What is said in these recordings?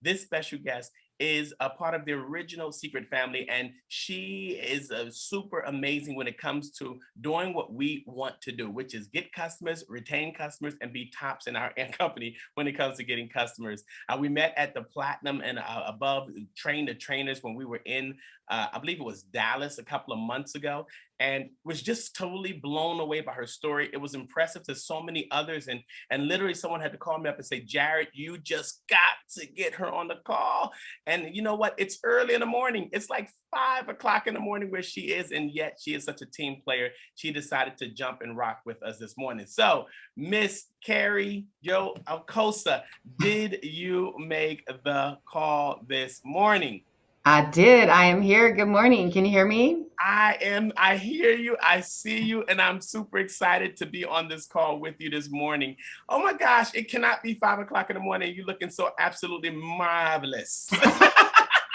This special guest is a part of the original Secret family, and she is super amazing when it comes to doing what we want to do, which is get customers, retain customers, and be tops in our company when it comes to getting customers. We met at the Platinum and above Train the Trainers when we were in, I believe it was Dallas a couple of months ago, and was just totally blown away by her story. It was impressive to so many others, and literally someone had to call me up and say, Jared, you just got to get her on the call. And you know what? It's early in the morning. It's like 5 o'clock in the morning where she is, and yet she is such a team player. She decided to jump and rock with us this morning. So, Miss Carrie Jo Alcosa, did you make the call this morning? I did. I am here. Good morning. Can you hear me? I hear you, I see you, and I'm super excited to be on this call with you this morning. Oh my gosh, it cannot be 5 o'clock in the morning. You're looking so absolutely marvelous.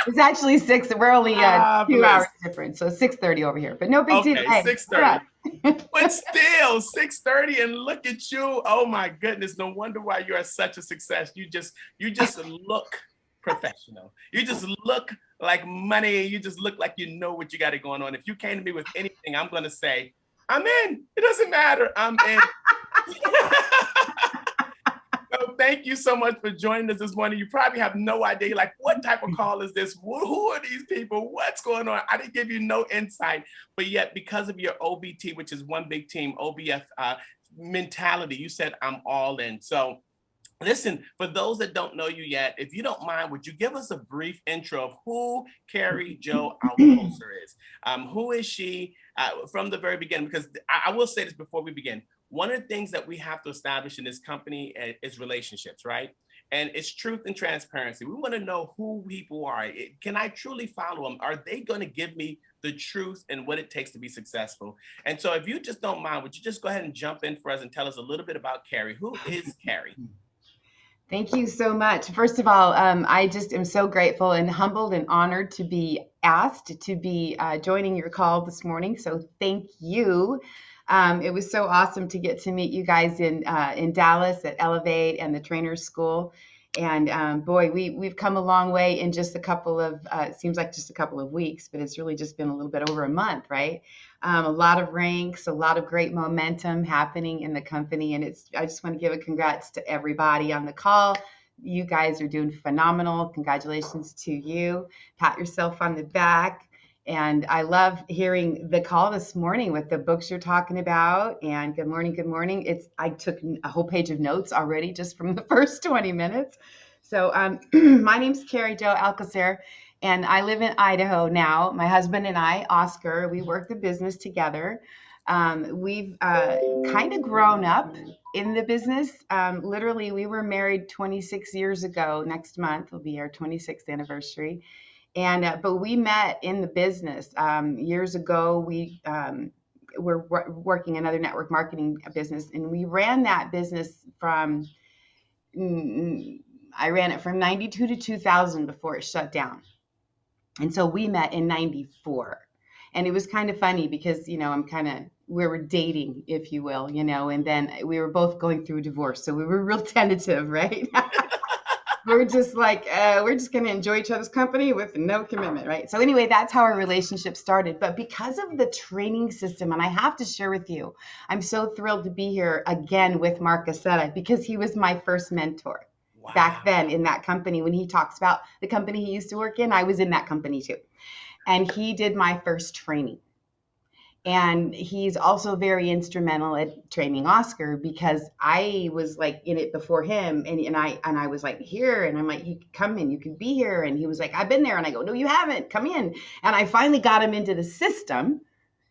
It's actually six. We're only 2 hours Marvelous. different, so 6:30 over here. But no big deal. Okay, Hey, we're up. 6:30. But still, 6:30, and look at you. Oh my goodness. No wonder why you are such a success. You just look professional. You just look like money. You just look like you know what you got it going on. If you came to me with anything, I'm gonna say, I'm in. It doesn't matter. I'm in. So thank you so much for joining us this morning. You probably have no idea, like, what type of call is this? Who are these people? What's going on? I didn't give you no insight, but yet because of your OBT, which is one big team, OBF mentality, you said, I'm all in. So listen, for those that don't know you yet, if you don't mind, would you give us a brief intro of who Carrie Jo Alcocer is? Who is she from the very beginning? Because I will say this before we begin. One of the things that we have to establish in this company is relationships, right? And it's truth and transparency. We want to know who people are. Can I truly follow them? Are they going to give me the truth and what it takes to be successful? And so if you just don't mind, would you just go ahead and jump in for us and tell us a little bit about Carrie? Who is Carrie? Thank you so much. First of all, I just am so grateful and humbled and honored to be asked to be joining your call this morning. So thank you. It was so awesome to get to meet you guys in Dallas at Elevate and the Trainers School. And boy, we've come a long way in just a couple of, it seems like just a couple of weeks, but it's really just been a little bit over a month, right? A lot of ranks, a lot of great momentum happening in the company. And I just want to give a congrats to everybody on the call. You guys are doing phenomenal. Congratulations to you. Pat yourself on the back. And I love hearing the call this morning with the books you're talking about. And good morning, good morning. I took a whole page of notes already just from the first 20 minutes. So my name's Carrie Jo Alcocer, and I live in Idaho now. My husband and I, Oscar, we work the business together. We've kind of grown up in the business. Literally, we were married 26 years ago. Next month will be our 26th anniversary. And but we met in the business years ago. We were working another network marketing business, and we ran that business from I ran it from 92 to 2000 before it shut down. And so we met in 94. And it was kind of funny because, we were dating, if you will, and then we were both going through a divorce. So we were real tentative, right? We're just like, we're just going to enjoy each other's company with no commitment, right? So anyway, that's how our relationship started. But because of the training system, and I have to share with you, I'm so thrilled to be here again with Mark Aceta because he was my first mentor. Wow. Back then in that company. When he talks about the company he used to work in, I was in that company too. And he did my first training. And he's also very instrumental at training Oscar because I was like in it before him. And I was like, here. And I'm like, you can come in, you can be here. And he was like, I've been there. And I go, no, you haven't. Come in. And I finally got him into the system.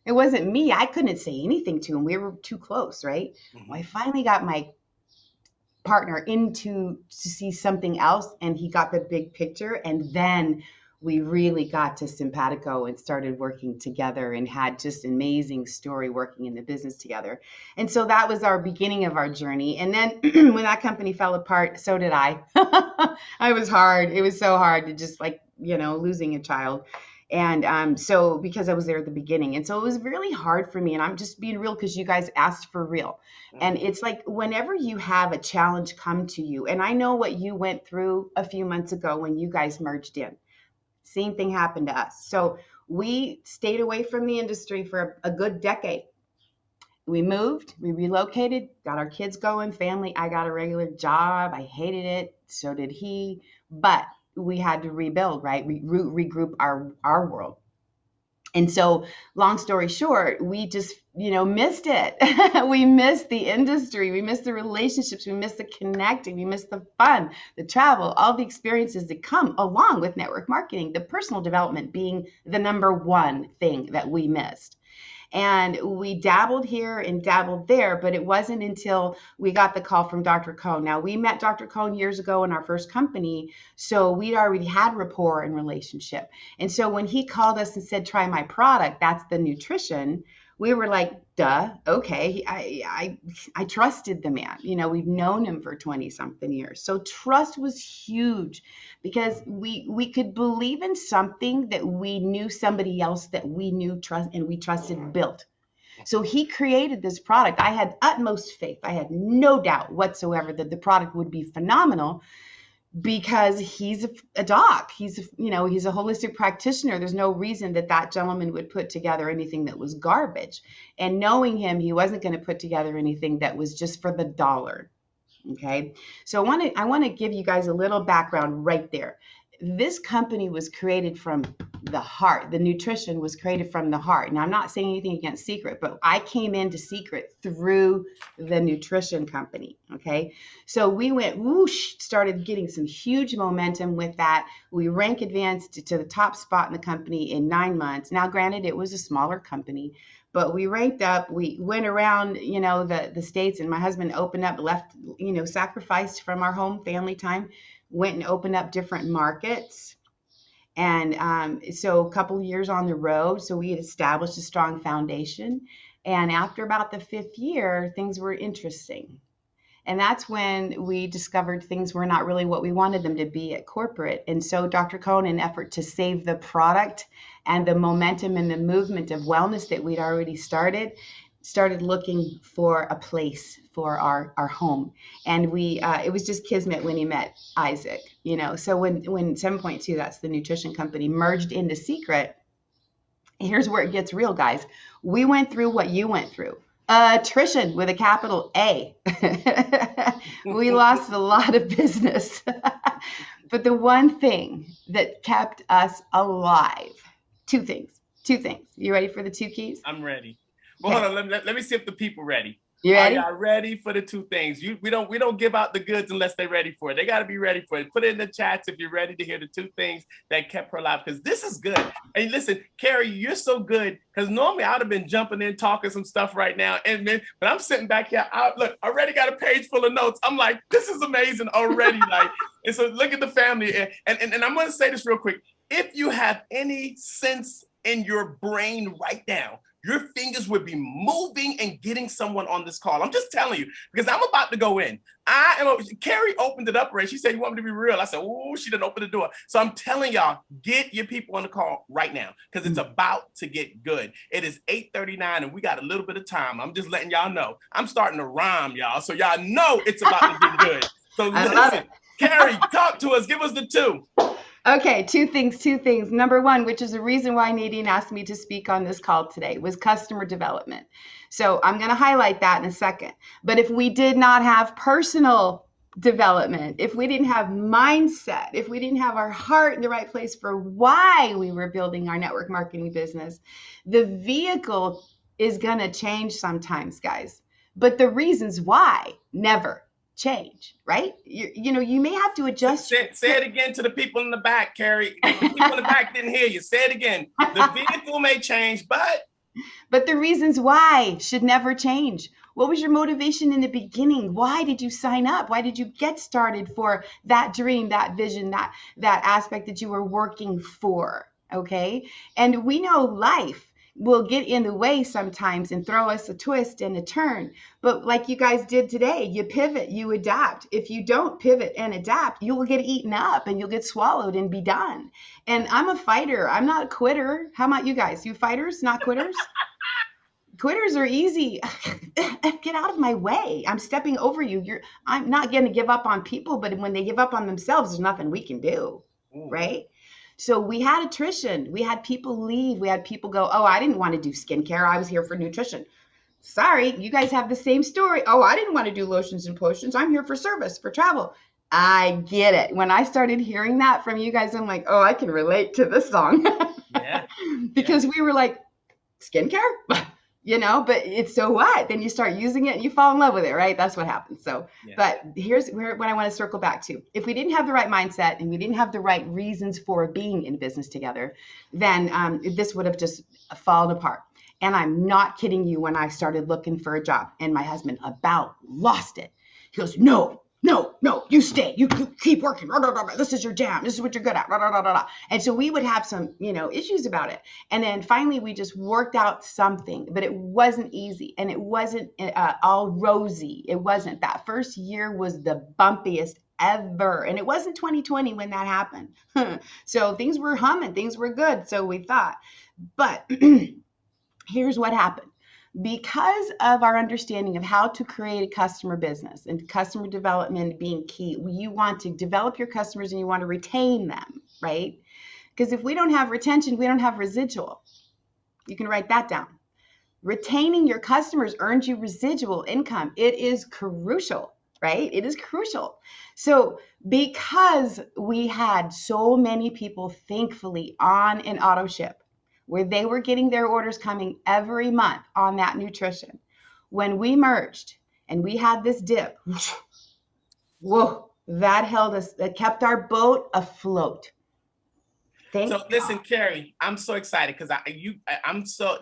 It wasn't me. I couldn't say anything to him. We were too close, right? Mhm. Well, I finally got my partner into to see something else, and he got the big picture. And then we really got to simpatico and started working together and had just an amazing story working in the business together. And so that was our beginning of our journey. And then when that company fell apart, so did I. I was hard. It was so hard to just losing a child. And so because I was there at the beginning, and so it was really hard for me. And I'm just being real because you guys asked for real. And Mhm. it's like whenever you have a challenge come to you, and I know what you went through a few months ago when you guys merged in. Same thing happened to us. So we stayed away from the industry for a good decade. We moved, we relocated, got our kids going, family. I got a regular job. I hated it. So did he. But we had to rebuild, right? Regroup our world. And so, long story short, we just, missed it. We missed the industry. We missed the relationships. We missed the connecting. We missed the fun, the travel, all the experiences that come along with network marketing, the personal development being the number one thing that we missed. And we dabbled here and dabbled there, but it wasn't until we got the call from Dr. Cohn. Now, we met Dr. Cohn years ago in our first company, so we'd already had rapport and relationship. And so when he called us and said, try my product, that's the nutrition, we were like, duh, okay. I trusted the man. We've known him for 20 something years. So trust was huge because we could believe in something that we knew somebody else that we knew trust and we trusted built. So he created this product. I had utmost faith. I had no doubt whatsoever that the product would be phenomenal because he's a doc. He's a holistic practitioner. There's no reason that gentleman would put together anything that was garbage. And knowing him, he wasn't going to put together anything that was just for the dollar. Okay. So I want to give you guys a little background right there. This company was created from the heart. The nutrition was created from the heart. Now, I'm not saying anything against Secret, but I came into Secret through the nutrition company. Okay. So we went whoosh, started getting some huge momentum with that. We rank advanced to the top spot in the company in 9 months. Now, granted, it was a smaller company, but we ranked up. We went around, the states, and my husband opened up, left, sacrificed from our home family time, went and opened up different markets. And so a couple of years on the road, so we had established a strong foundation. And after about the 5th year, things were interesting. And that's when we discovered things were not really what we wanted them to be at corporate. And so Dr. Cohn, in an effort to save the product and the momentum and the movement of wellness that we'd already started looking for a place for our home. And it was just kismet when he met Isaac, So when 7.2, that's the nutrition company, merged into Secret, here's where it gets real, guys. We went through what you went through. Attrition with a capital A. We lost a lot of business. But the one thing that kept us alive, two things. You ready for the 2 keys? I'm ready. Well, Okay. hold on. Let me see if the people ready. You Are ready? y'all ready for the 2 things? We don't give out the goods unless they're ready for it. They got to be ready for it. Put it in the chats if you're ready to hear the 2 things that kept her alive, because this is good. And listen, Carrie, you're so good, because normally I'd have been jumping in talking some stuff right now, but I'm sitting back here. Look, I already got a page full of notes. I'm like, this is amazing already. And so look at the family, and I'm going to say this real quick. If you have any sense in your brain right now, your fingers would be moving and getting someone on this call. I'm just telling you, because I'm about to go in. Carrie opened it up already. She said, you want me to be real? I said, oh, she didn't open the door. So I'm telling y'all, get your people on the call right now, because it's about to get good. It is 8:39 and we got a little bit of time. I'm just letting y'all know. I'm starting to rhyme, y'all. So y'all know it's about to get good. So listen, Carrie, talk to us. Give us the 2. Okay, two things. Number one, which is the reason why Nadine asked me to speak on this call today, was customer development. So I'm going to highlight that in a second. But if we did not have personal development, if we didn't have mindset, if we didn't have our heart in the right place for why we were building our network marketing business, the vehicle is going to change sometimes, guys. But the reasons why never change, right? You may have to adjust. Say it again to the people in the back, Carrie. The people in the back didn't hear you. Say it again. The vehicle may change, but the reasons why should never change. What was your motivation in the beginning? Why did you sign up? Why did you get started for that dream, that vision, that aspect that you were working for? Okay. And we know life will get in the way sometimes and throw us a twist and a turn. But like you guys did today, you pivot, you adapt. If you don't pivot and adapt, you will get eaten up and you'll get swallowed and be done. And I'm a fighter. I'm not a quitter. How about you guys? You fighters, not quitters? Quitters are easy. Get out of my way. I'm stepping over you. I'm not going to give up on people, but when they give up on themselves, there's nothing we can do. Ooh. Right? So we had attrition. We had people leave. We had people go, oh, I didn't want to do skincare. I was here for nutrition. Sorry, you guys have the same story. Oh, I didn't want to do lotions and potions. I'm here for service, for travel. I get it. When I started hearing that from you guys, I'm like, oh, I can relate to this song. Yeah. Because we were like, skincare? But it's so what? Then you start using it and you fall in love with it, right? That's what happens. So, Yeah. but here's what I want to circle back to. If we didn't have the right mindset and we didn't have the right reasons for being in business together, then this would have just fallen apart. And I'm not kidding you when I started looking for a job and my husband about lost it. He goes, no, you stay. You keep working. This is your jam. This is what you're good at. And so we would have some, issues about it. And then finally, we just worked out something, but it wasn't easy. And it wasn't all rosy. It wasn't. That first year was the bumpiest ever. And it wasn't 2020 when that happened. So things were humming. Things were good. So we thought. But here's what happened. Because of our understanding of how to create a customer business and customer development being key, you want to develop your customers and you want to retain them, right? Because if we don't have retention, we don't have residual. You can write that down. Retaining your customers earns you residual income. It is crucial, right? It is crucial. So because we had so many people, thankfully, on an auto ship, where they were getting their orders coming every month on that nutrition. When we merged and we had this dip, whoa, that held us, that kept our boat afloat. So listen, Carrie, I'm so excited because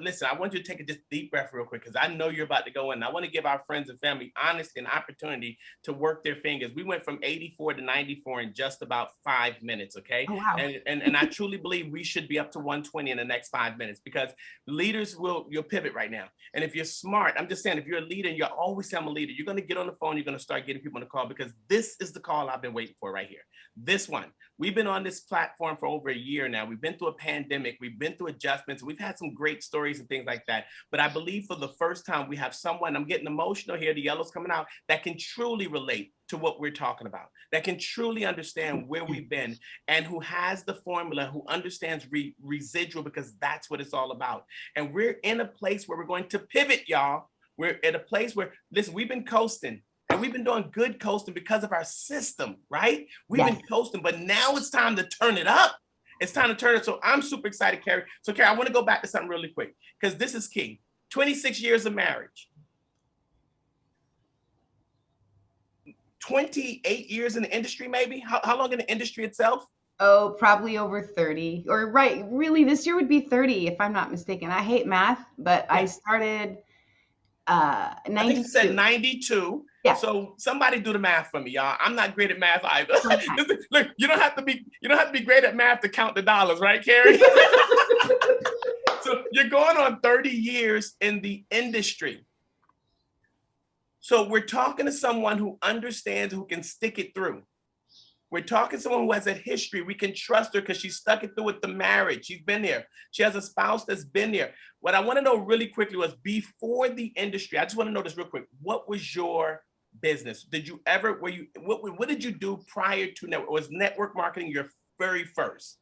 listen, I want you to take a just deep breath real quick because I know you're about to go in. I want to give our friends and family honest and opportunity to work their fingers. We went from 84 to 94 in just about 5 minutes, okay? Oh, wow. And I truly believe we should be up to 120 in the next 5 minutes because leaders you'll pivot right now. And if you're smart, I'm just saying, if you're a leader and you're always saying I'm a leader, you're going to get on the phone, you're going to start getting people on the call because this is the call I've been waiting for right here. This one. We've been on this platform for over a year now. We've been through a pandemic. We've been through adjustments. We've had some great stories and things like that. But I believe for the first time, we have someone, I'm getting emotional here, the yellow's coming out, that can truly relate to what we're talking about, that can truly understand where we've been and who has the formula, who understands residual, because that's what it's all about. And we're in a place where we're going to pivot, y'all. We're at a place where, listen, we've been coasting. And we've been doing good coasting because of our system, right? We've been coasting, but now it's time to turn it up. It's time to turn it. So I'm super excited, Carrie. So Carrie, I want to go back to something really quick because this is key. 26 years of marriage. 28 years in the industry, maybe? How long in the industry itself? Oh, probably over 30. Or right, really, this year would be 30 if I'm not mistaken. I hate math, but I started 92. I think you said 92. Yeah. So somebody do the math for me, y'all. I'm not great at math either. Look, you don't have to be great at math to count the dollars, right, Carrie? So you're going on 30 years in the industry. So we're talking to someone who understands, who can stick it through. We're talking to someone who has a history. We can trust her because she stuck it through with the marriage. She's been there. She has a spouse that's been there. What I want to know really quickly was, before the industry, I just want to know this real quick. What was your business? What did you do prior to network? Was network marketing your very first?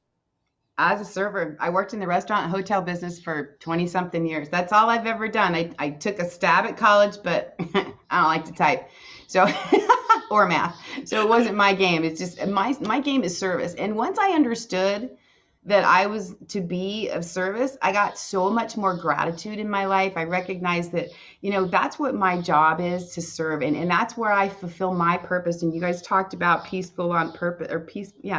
As a server, I worked in the restaurant and hotel business for 20 something years. That's all I've ever done. I took a stab at college, but I don't like to type. So, or math. So it wasn't my game. It's just my game is service. And once I understood that I was to be of service, I got so much more gratitude in my life. I recognized that, that's what my job is, to serve. And that's where I fulfill my purpose. And you guys talked about peaceful on purpose, or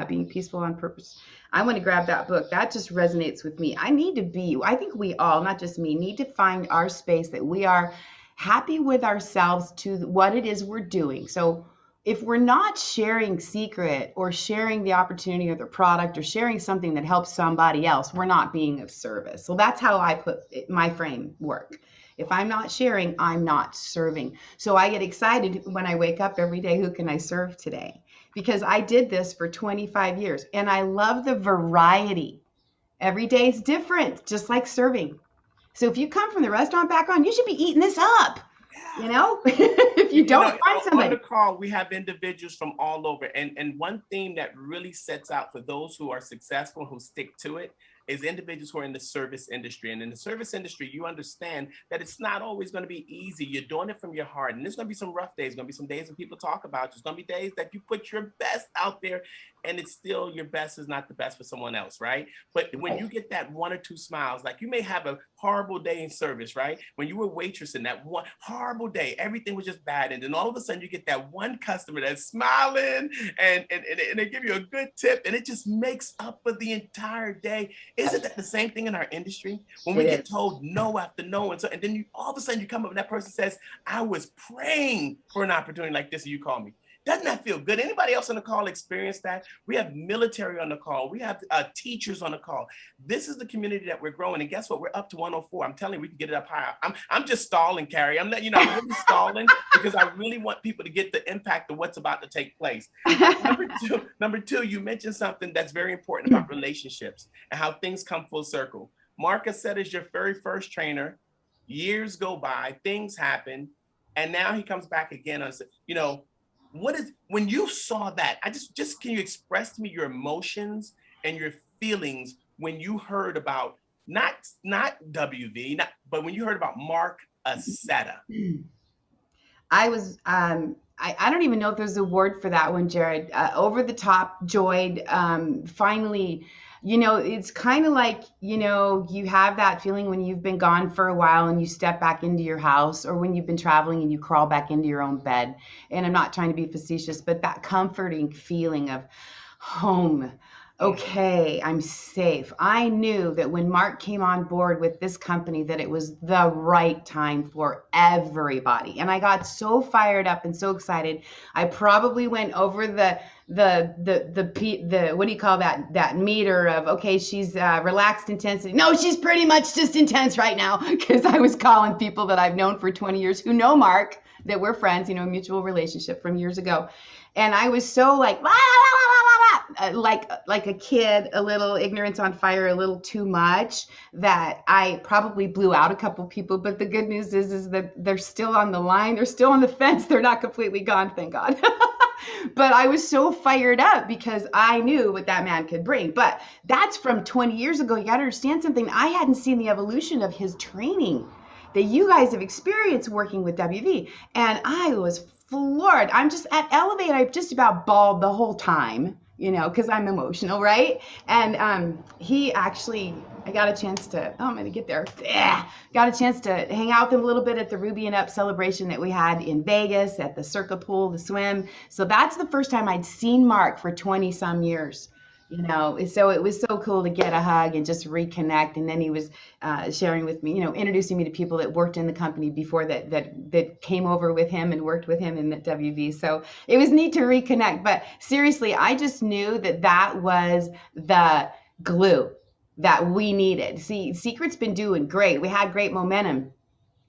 being peaceful on purpose. I want to grab that book. That just resonates with me. I think we all, not just me, need to find our space that we are happy with ourselves to what it is we're doing. So if we're not sharing secret or sharing the opportunity or the product or sharing something that helps somebody else, we're not being of service. So that's how I put my framework. If I'm not sharing, I'm not serving. So I get excited when I wake up every day. Who can I serve today? Because I did this for 25 years and I love the variety. Every day is different, just like serving. So if you come from the restaurant background, you should be eating this up. Yeah. If you don't, find On the somebody. call, we have individuals from all over. And one theme that really sets out for those who are successful, who stick to it, is individuals who are in the service industry. And in the service industry, you understand that it's not always going to be easy. You're doing it from your heart. And there's going to be some rough days. There's going to be some days that people talk about. There's going to be days that you put your best out there and it's still your best is not the best for someone else, right? But when you get that one or two smiles, like you may have a horrible day in service, right? When you were waitressing, that one horrible day, everything was just bad. And then all of a sudden you get that one customer that's smiling and they give you a good tip and it just makes up for the entire day. Isn't that the same thing in our industry? When we It get is. told no after no, and then you all of a sudden you come up and that person says, I was praying for an opportunity like this and you call me. Doesn't that feel good? Anybody else on the call experience that? We have military on the call. We have teachers on the call. This is the community that we're growing. And guess what? We're up to 104. I'm telling you, we can get it up higher. I'm just stalling, Carrie. I'm letting you know, I'm really stalling because I really want people to get the impact of what's about to take place. Number two, you mentioned something that's very important about relationships and how things come full circle. Marcus said is your very first trainer. Years go by, things happen, and now he comes back again on, what is when you saw that? I just can you express to me your emotions and your feelings when you heard about not WV, but when you heard about Mark Aceta? I was, I don't even know if there's a word for that one, Jared. Over the top, joyed. Finally, it's kind of like, you have that feeling when you've been gone for a while and you step back into your house, or when you've been traveling and you crawl back into your own bed. And I'm not trying to be facetious, but that comforting feeling of home. Okay, I'm safe. I knew that when Mark came on board with this company that it was the right time for everybody. And I got so fired up and so excited. I probably went over the what do you call that meter of, okay, she's relaxed intensity. No, she's pretty much just intense right now, because I was calling people that I've known for 20 years who know Mark, that we're friends, mutual relationship from years ago. And I was so like, like a kid, a little ignorance on fire, a little too much, that I probably blew out a couple people. But the good news is that they're still on the line. They're still on the fence. They're not completely gone, thank God. But I was so fired up because I knew what that man could bring. But that's from 20 years ago. You got to understand something. I hadn't seen the evolution of his training that you guys have experienced working with WV. And I was floored. I'm just at Elevate. I just about bawled the whole time, because I'm emotional, right? And he actually, I got a chance to, I'm going to get there. Got a chance to hang out with him a little bit at the Ruby and Up celebration that we had in Vegas at the Circa pool, the swim. So that's the first time I'd seen Mark for 20 some years. So it was so cool to get a hug and just reconnect. And then he was sharing with me, introducing me to people that worked in the company before that came over with him and worked with him in the WV. So it was neat to reconnect. But seriously, I just knew that was the glue that we needed. See, Secret's been doing great. We had great momentum,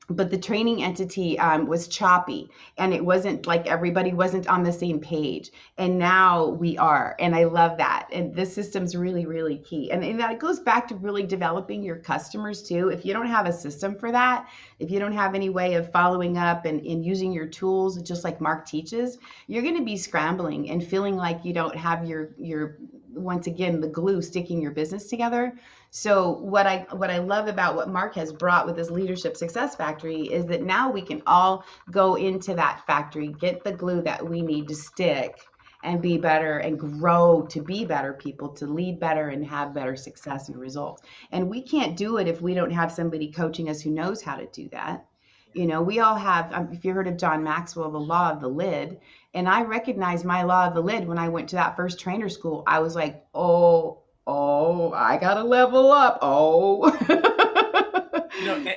but the training entity was choppy, and it wasn't like everybody wasn't on the same page. And now we are, and I love that. And this system's really, really key. And that goes back to really developing your customers too. If you don't have a system for that, if you don't have any way of following up and using your tools, just like Mark teaches, you're going to be scrambling and feeling like you don't have your once again, the glue sticking your business together. So what I love about what Mark has brought with his Leadership Success Factory is that now we can all go into that factory, get the glue that we need to stick and be better and grow to be better people, to lead better and have better success and results. And we can't do it if we don't have somebody coaching us who knows how to do that. We all have, if you heard of John Maxwell, the law of the lid, and I recognized my law of the lid when I went to that first trainer school. I was like, oh, I gotta level up. Oh.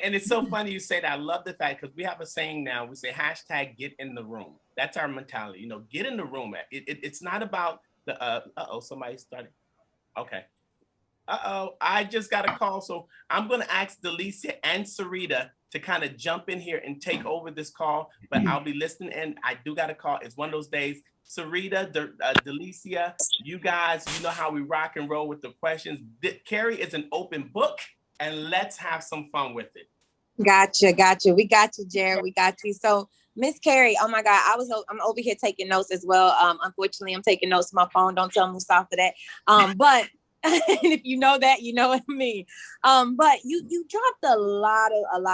And it's so funny you say that. I love the fact, because we have a saying now. We say hashtag get in the room. That's our mentality. You know, get in the room. It's not about the somebody started. Okay. I just got a call. So I'm going to ask Delicia and Sarita to kind of jump in here and take over this call, but I'll be listening. And I do got a call. It's one of those days. Sarita, Delicia, you guys, you know how we rock and roll with the questions. Carrie is an open book, and let's have some fun with it. Gotcha. We got you, Jared. We got you. So, Miss Carrie, oh my God, I'm over here taking notes as well. Unfortunately, I'm taking notes on my phone. Don't tell Mustafa that. But if you know that, you know what I mean. But you dropped a lot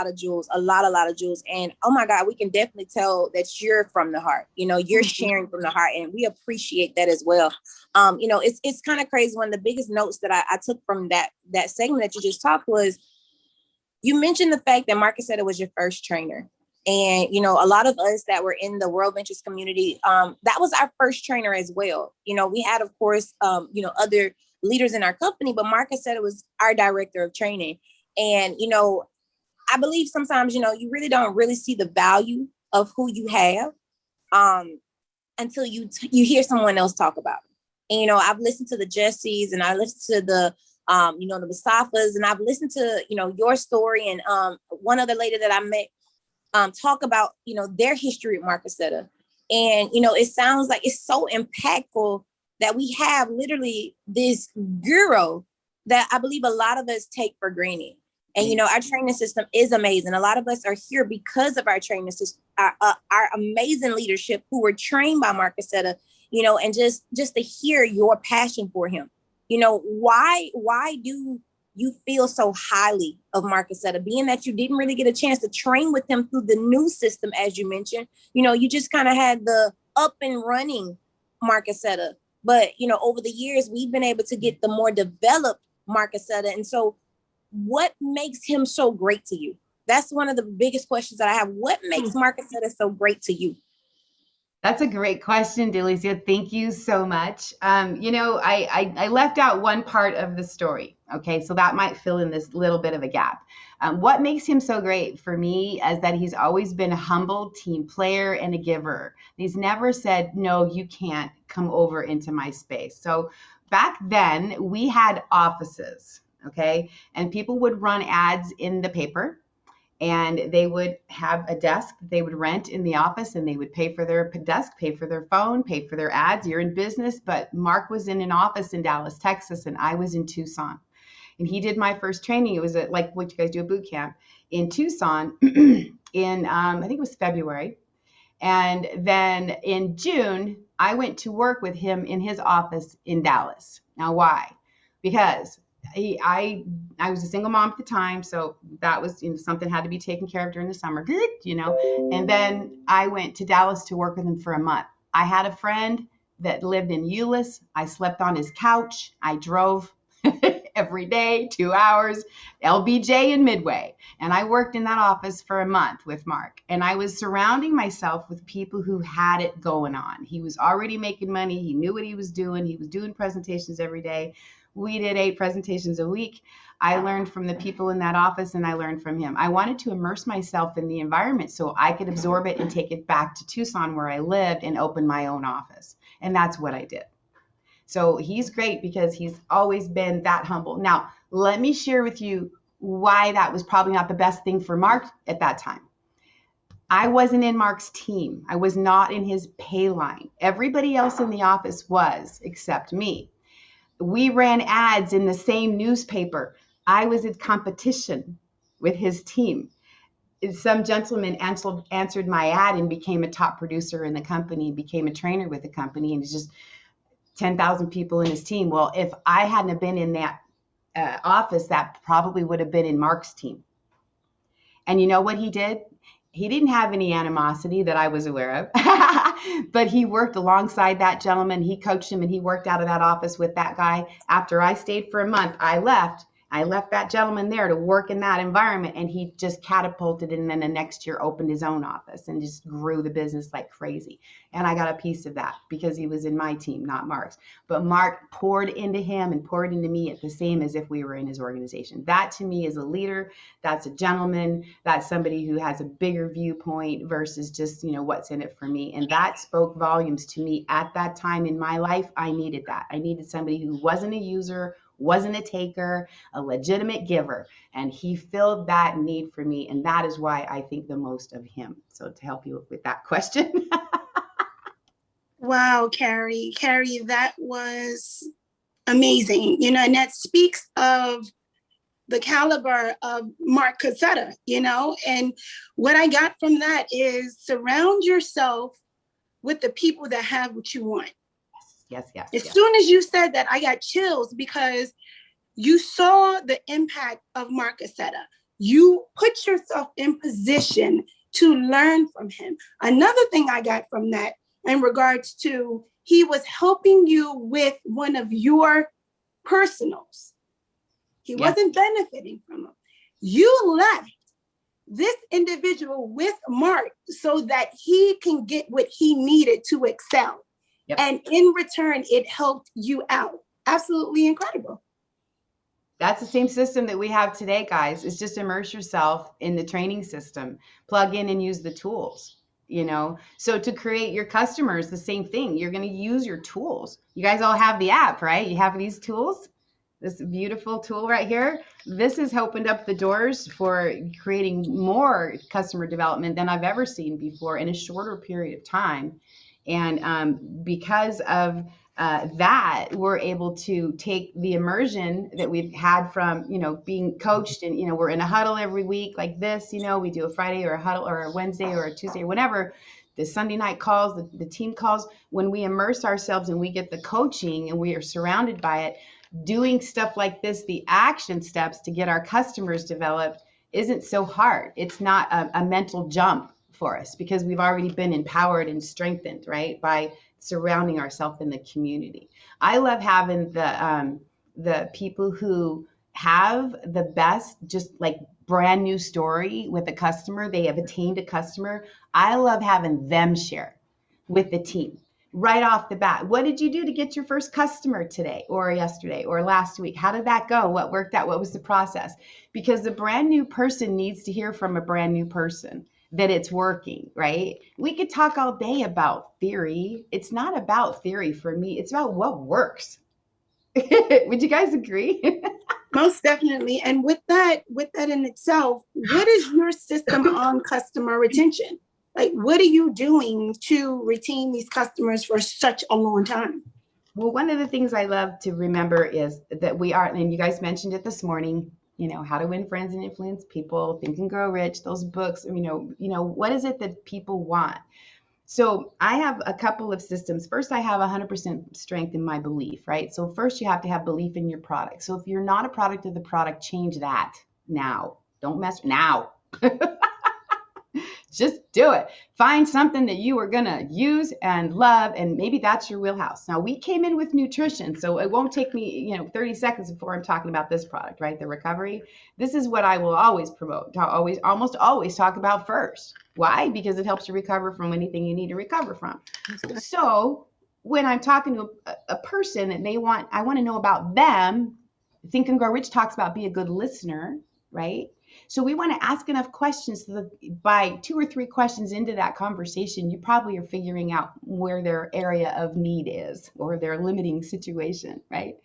of jewels, a lot of jewels. And oh my God, we can definitely tell that you're from the heart. You know, you're sharing from the heart, and we appreciate that as well. You know, it's kind of crazy. One of the biggest notes that I took from that segment that you just talked was, you mentioned the fact that Marcus said it was your first trainer. And, you know, a lot of us that were in the World Ventures community, that was our first trainer as well. You know, we had, of course, you know, other leaders in our company, but Marcus said it was our director of training. And, you know, I believe sometimes, you know, you really don't really see the value of who you have until you hear someone else talk about it. And, you know, I've listened to the Jessies, and I listened to the you know, the Mustafas, and I've listened to, you know, your story, and one other lady that I met talk about, you know, their history with Marcusetta. And, you know, it sounds like it's so impactful that we have literally this guru that I believe a lot of us take for granted. And, you know, our training system is amazing. A lot of us are here because of our training system, our amazing leadership who were trained by Marcusetta, you know, and just to hear your passion for him. You know, why do you feel so highly of Marcusetta, being that you didn't really get a chance to train with him through the new system, as you mentioned? You know, you just kind of had the up and running Marcusetta. But, you know, over the years, we've been able to get the more developed Marcusetta. And so what makes him so great to you? That's one of the biggest questions that I have. What makes Marcusetta so great to you? That's a great question, Delicia. Thank you so much. You know, I left out one part of the story. Okay, so that might fill in this little bit of a gap. What makes him so great for me is that he's always been a humble team player and a giver. He's never said, no, you can't come over into my space. So back then we had offices, okay, and people would run ads in the paper. And they would have a desk they would rent in the office, and they would pay for their desk, pay for their phone, pay for their ads. You're in business. But Mark was in an office in Dallas, Texas, and I was in Tucson. And he did my first training. It was like what you guys do, a boot camp in Tucson in, I think it was February. And then in June, I went to work with him in his office in Dallas. Now, why? Because I was a single mom at the time, so that was, you know, something had to be taken care of during the summer, you know. And then I went to Dallas to work with him for a month. I had a friend that lived in Euless. I slept on his couch. I drove every day, 2 hours, LBJ and Midway. And I worked in that office for a month with Mark. And I was surrounding myself with people who had it going on. He was already making money. He knew what he was doing. He was doing presentations every day. We did 8 presentations a week. I learned from the people in that office, and I learned from him. I wanted to immerse myself in the environment so I could absorb it and take it back to Tucson where I lived and open my own office. And that's what I did. So he's great because he's always been that humble. Now, let me share with you why that was probably not the best thing for Mark at that time. I wasn't in Mark's team. I was not in his pay line. Everybody else in the office was, except me. We ran ads in the same newspaper. I was in competition with his team. Some gentleman answered my ad and became a top producer in the company, became a trainer with the company, and it's just 10,000 people in his team. Well, if I hadn't have been in that office, that probably would have been in Mark's team. And you know what he did? He didn't have any animosity that I was aware of, but he worked alongside that gentleman. He coached him, and he worked out of that office with that guy. After I stayed for a month, I left, I left that gentleman there to work in that environment, and he just catapulted, and then the next year opened his own office and just grew the business like crazy. And I got a piece of that because he was in my team, not Mark's. But Mark poured into him and poured into me at the same as if we were in his organization. That to me is a leader. That's a gentleman. That's somebody who has a bigger viewpoint versus just, what's in it for me. And that spoke volumes to me at that time in my life. I needed that. I needed somebody who wasn't a user, wasn't a taker, a legitimate giver. And he filled that need for me. And that is why I think the most of him. So to help you with that question. Wow, Carrie, that was amazing. And that speaks of the caliber of Mark Casetta, and what I got from that is surround yourself with the people that have what you want. Yes. As soon as you said that, I got chills because you saw the impact of Mark Casetta. You put yourself in position to learn from him. Another thing I got from that in regards to, he was helping you with one of your personals. He wasn't benefiting from them. You left this individual with Mark so that he can get what he needed to excel. Yep. And in return, it helped you out. Absolutely incredible. That's the same system that we have today, guys. It's just immerse yourself in the training system, plug in and use the tools, So to create your customers, the same thing. You're going to use your tools. You guys all have the app, right? You have these tools. This beautiful tool right here. This has opened up the doors for creating more customer development than I've ever seen before in a shorter period of time. And because of that, we're able to take the immersion that we've had from, being coached, and, we're in a huddle every week like this, we do a Friday or a huddle or a Wednesday or a Tuesday or whenever, the Sunday night calls, the team calls. When we immerse ourselves and we get the coaching and we are surrounded by it, doing stuff like this, the action steps to get our customers developed isn't so hard. It's not a mental jump for us because we've already been empowered and strengthened, right, by surrounding ourselves in the community. I love having the people who have the best, just like brand new story with a customer. They have attained a customer. I love having them share with the team right off the bat. What did you do to get your first customer today or yesterday or last week? How did that go? What worked out? What was the process? Because the brand new person needs to hear from a brand new person that it's working, right? We could talk all day about theory. It's not about theory for me. It's about what works. Would you guys agree? Most definitely. And with that in itself, what is your system on customer retention? Like, what are you doing to retain these customers for such a long time? Well, one of the things I love to remember is that we are, and you guys mentioned it this morning, How to Win Friends and Influence People, Think and Grow Rich, those books, what is it that people want? So I have a couple of systems. First, I have 100% strength in my belief, right? So first you have to have belief in your product. So if you're not a product of the product, change that now. Don't mess now. Just do it. Find something that you are going to use and love, and maybe that's your wheelhouse. Now, we came in with nutrition, so it won't take me, 30 seconds before I'm talking about this product, right? The recovery. This is what I will always promote, almost always talk about first. Why? Because it helps you recover from anything you need to recover from. So when I'm talking to a person and I want to know about them, Think and Grow Rich talks about be a good listener, right? So we want to ask enough questions so that by 2 or 3 questions into that conversation, you probably are figuring out where their area of need is or their limiting situation, right?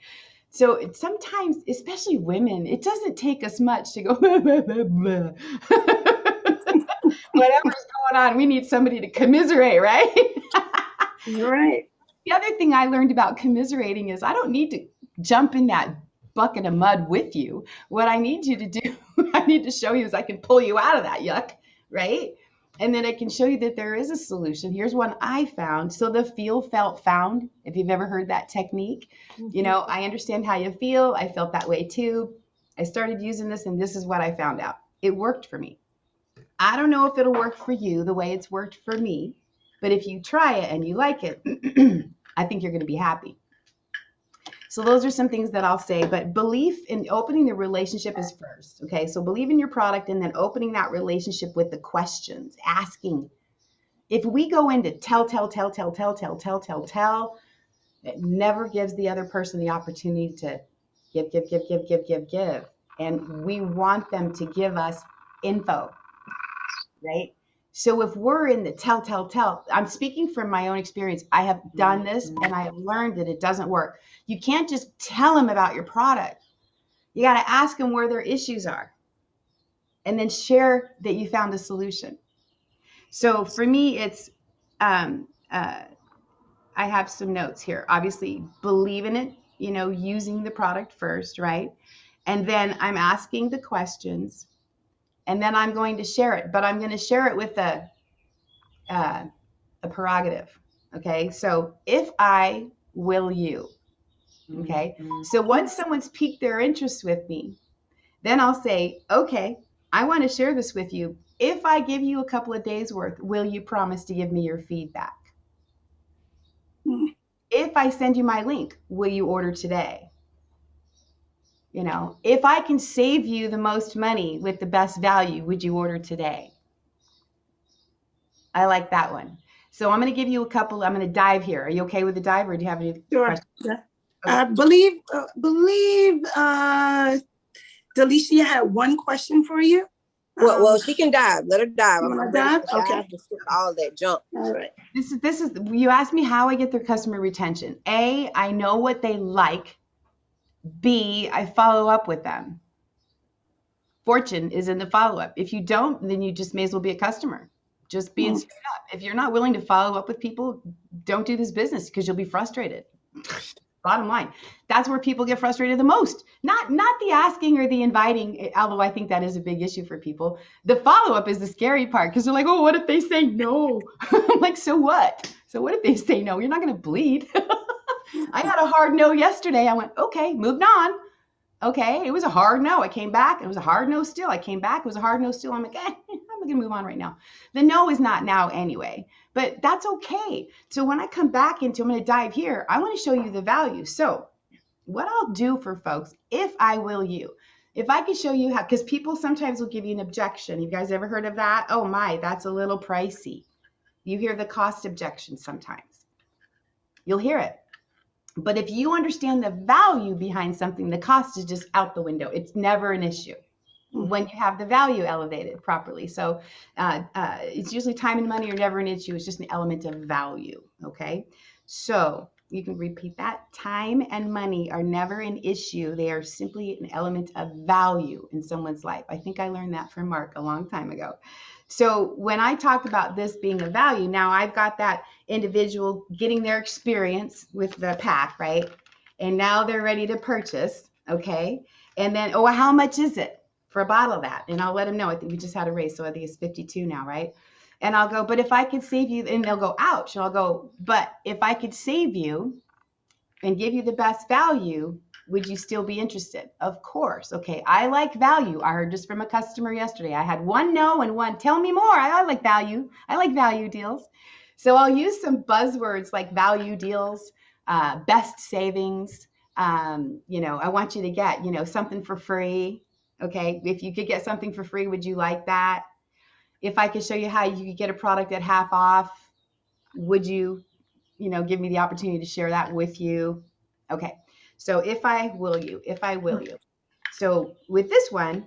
So it's sometimes, especially women, it doesn't take us much to go, blah, blah, blah, blah. Whatever's going on, we need somebody to commiserate, right? Right. The other thing I learned about commiserating is I don't need to jump in that bucket of mud with you. What I need you to do, I need to show you is I can pull you out of that yuck, right? And then I can show you that there is a solution. Here's one I found. So the feel, felt, found, if you've ever heard that technique, I understand how you feel. I felt that way too. I started using this and this is what I found out. It worked for me. I don't know if it'll work for you the way it's worked for me, but if you try it and you like it, I think you're going to be happy. So those are some things that I'll say, but belief in opening the relationship is first. Okay. So believe in your product and then opening that relationship with the questions, asking. If we go into tell, it never gives the other person the opportunity to give. And we want them to give us info, right? So if we're in the tell, I'm speaking from my own experience. I have done this and I have learned that it doesn't work. You can't just tell them about your product. You got to ask them where their issues are and then share that you found a solution. So for me, it's, I have some notes here. Obviously, believe in it, using the product first, right? And then I'm asking the questions, and then I'm going to share it. But I'm going to share it with a prerogative. Okay, so if I will you. Okay, so once someone's piqued their interest with me, then I'll say, okay, I want to share this with you. If I give you a couple of days worth, will you promise to give me your feedback? If I send you my link, will you order today? If I can save you the most money with the best value, would you order today? I like that one. So I'm going to give you a couple. I'm going to dive here. Are you okay with the dive, or do you have any questions? Yeah. Okay. Believe Delisha had one question for you. Well, she can dive. Let her dive. You I'm wanna ready dive? to dive Okay. to skip all that junk. All right. This is you asked me how I get their customer retention. A, I know what they like. B, I follow up with them. Fortune is in the follow-up. If you don't, then you just may as well be a customer. Just being straight up. If you're not willing to follow up with people, don't do this business because you'll be frustrated. Bottom line. That's where people get frustrated the most. Not the asking or the inviting, although I think that is a big issue for people. The follow-up is the scary part because they're like, oh, what if they say no? I'm like, so what? So what if they say no? You're not going to bleed. I had a hard no yesterday. I went, okay, moved on. Okay, it was a hard no. I came back. It was a hard no still. I came back. It was a hard no still. I'm like, I'm going to move on right now. The no is not now anyway, but that's okay. So when I come back I'm going to dive here. I want to show you the value. So what I'll do for folks, if I will you, if I could show you how, because people sometimes will give you an objection. You guys ever heard of that? Oh my, that's a little pricey. You hear the cost objection sometimes. You'll hear it. But if you understand the value behind something, the cost is just out the window. It's never an issue when you have the value elevated properly. So it's usually time and money are never an issue. It's just an element of value. Okay. So you can repeat that. Time and money are never an issue. They are simply an element of value in someone's life. I think I learned that from Mark a long time ago. So when I talk about this being a value, now I've got that individual getting their experience with the pack, right? And now they're ready to purchase, okay? And then, oh, how much is it for a bottle of that? And I'll let them know. I think we just had a raise, so I think it's 52 now, right? And I'll go, but if I could save you, and they'll go, ouch. And I'll go, but if I could save you and give you the best value, would you still be interested? Of course. Okay. I like value. I heard this from a customer yesterday. I had one no and one tell me more. I like value. I like value deals. So I'll use some buzzwords like value deals, best savings. I want you to get, something for free. Okay. If you could get something for free, would you like that? If I could show you how you could get a product at half off, would you, give me the opportunity to share that with you? Okay. So if I will you. So with this one,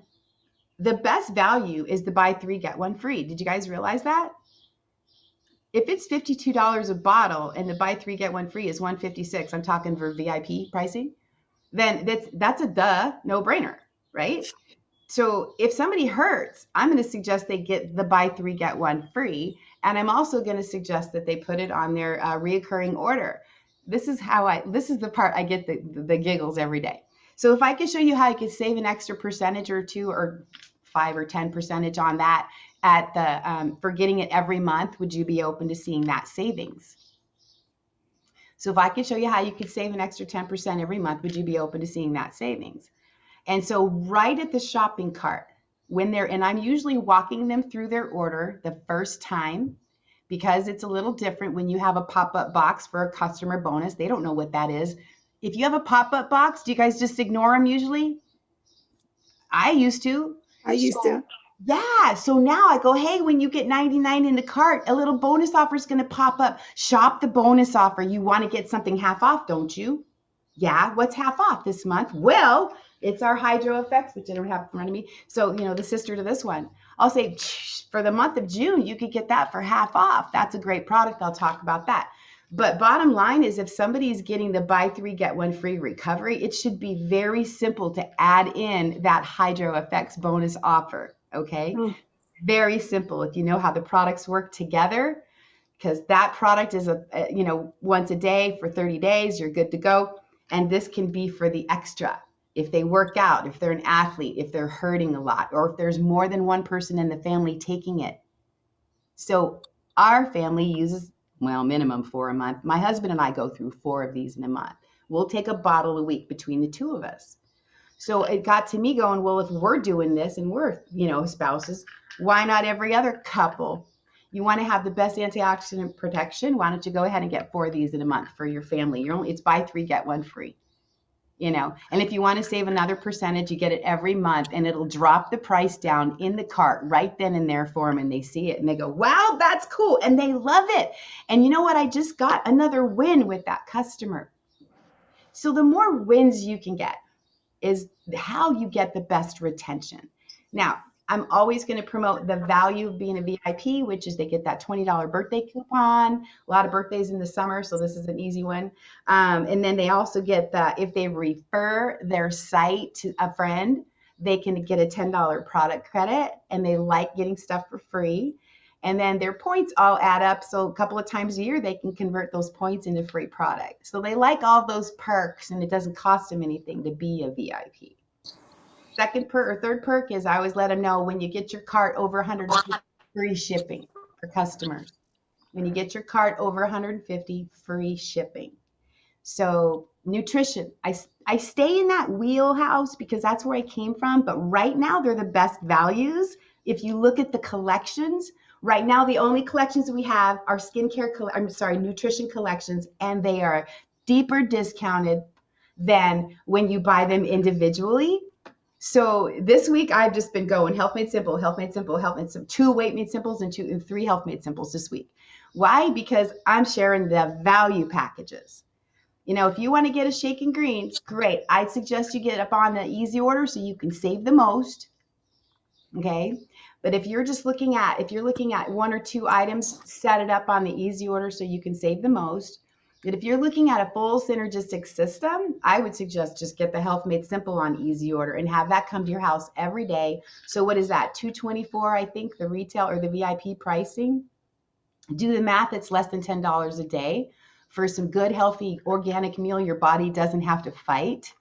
the best value is the buy 3, get 1 free. Did you guys realize that? If it's $52 a bottle and the buy 3, get 1 free is $156, I'm talking for VIP pricing, then that's a no brainer, right? So if somebody hurts, I'm going to suggest they get the buy 3, get 1 free. And I'm also going to suggest that they put it on their reoccurring order. This is the part I get the giggles every day. So if I could show you how you could save an extra percentage or 2 or 5 or 10% on that at the for getting it every month, would you be open to seeing that savings? So if I could show you how you could save an extra 10% every month, would you be open to seeing that savings? And so right at the shopping cart, and I'm usually walking them through their order the first time, because it's a little different when you have a pop-up box for a customer bonus. They don't know what that is. If you have a pop-up box, do you guys just ignore them usually? I used to. I used to. Yeah. So now I go, hey, when you get 99 in the cart, a little bonus offer is going to pop up. Shop the bonus offer. You want to get something half off, don't you? Yeah. What's half off this month? Well, it's our Hydro Effects, which I don't have in front of me. So, the sister to this one. I'll say for the month of June, you could get that for half off. That's a great product. I'll talk about that. But bottom line is, if somebody's getting the buy three, get one free recovery, it should be very simple to add in that Hydro Effects bonus offer. Okay. Very simple. If you know how the products work together, because that product is once a day for 30 days, you're good to go. And this can be for the extra. If they work out, if they're an athlete, if they're hurting a lot, or if there's more than one person in the family taking it. So our family uses, minimum 4 a month. My husband and I go through 4 of these in a month. We'll take a bottle a week between the two of us. So it got to me going, well, if we're doing this and we're, spouses, why not every other couple? You want to have the best antioxidant protection? Why don't you go ahead and get 4 of these in a month for your family? It's buy 3, get 1 free. And if you want to save another percentage, you get it every month, and it'll drop the price down in the cart right then and there for them, and they see it and they go, wow, that's cool, and they love it. And you know what? I just got another win with that customer. So the more wins you can get is how you get the best retention. Now, I'm always going to promote the value of being a VIP, which is they get that $20 birthday coupon. A lot of birthdays in the summer, so this is an easy one. And then they also get if they refer their site to a friend, they can get a $10 product credit, and they like getting stuff for free. And then their points all add up. So a couple of times a year, they can convert those points into free product. So they like all those perks, and it doesn't cost them anything to be a VIP. Second perk or third perk is I always let them know when you get your cart over 150, free shipping for customers. When you get your cart over 150, free shipping. So nutrition, I stay in that wheelhouse because that's where I came from. But right now, they're the best values. If you look at the collections, right now, the only collections we have are nutrition collections, and they are deeper discounted than when you buy them individually. So this week I've just been going Health Made Simple, Health Made Simple, Health Made Simple, 2 Weight Made Simples and 3 Health Made Simples this week. Why? Because I'm sharing the value packages. If you want to get a shake and greens, great. I'd suggest you get up on the easy order so you can save the most. Okay. But if you're looking at 1 or 2 items, set it up on the easy order so you can save the most. But if you're looking at a full synergistic system, I would suggest just get the Health Made Simple on easy order and have that come to your house every day. So what is that? $224, I think, the retail or the VIP pricing. Do the math, it's less than $10 a day for some good, healthy, organic meal your body doesn't have to fight,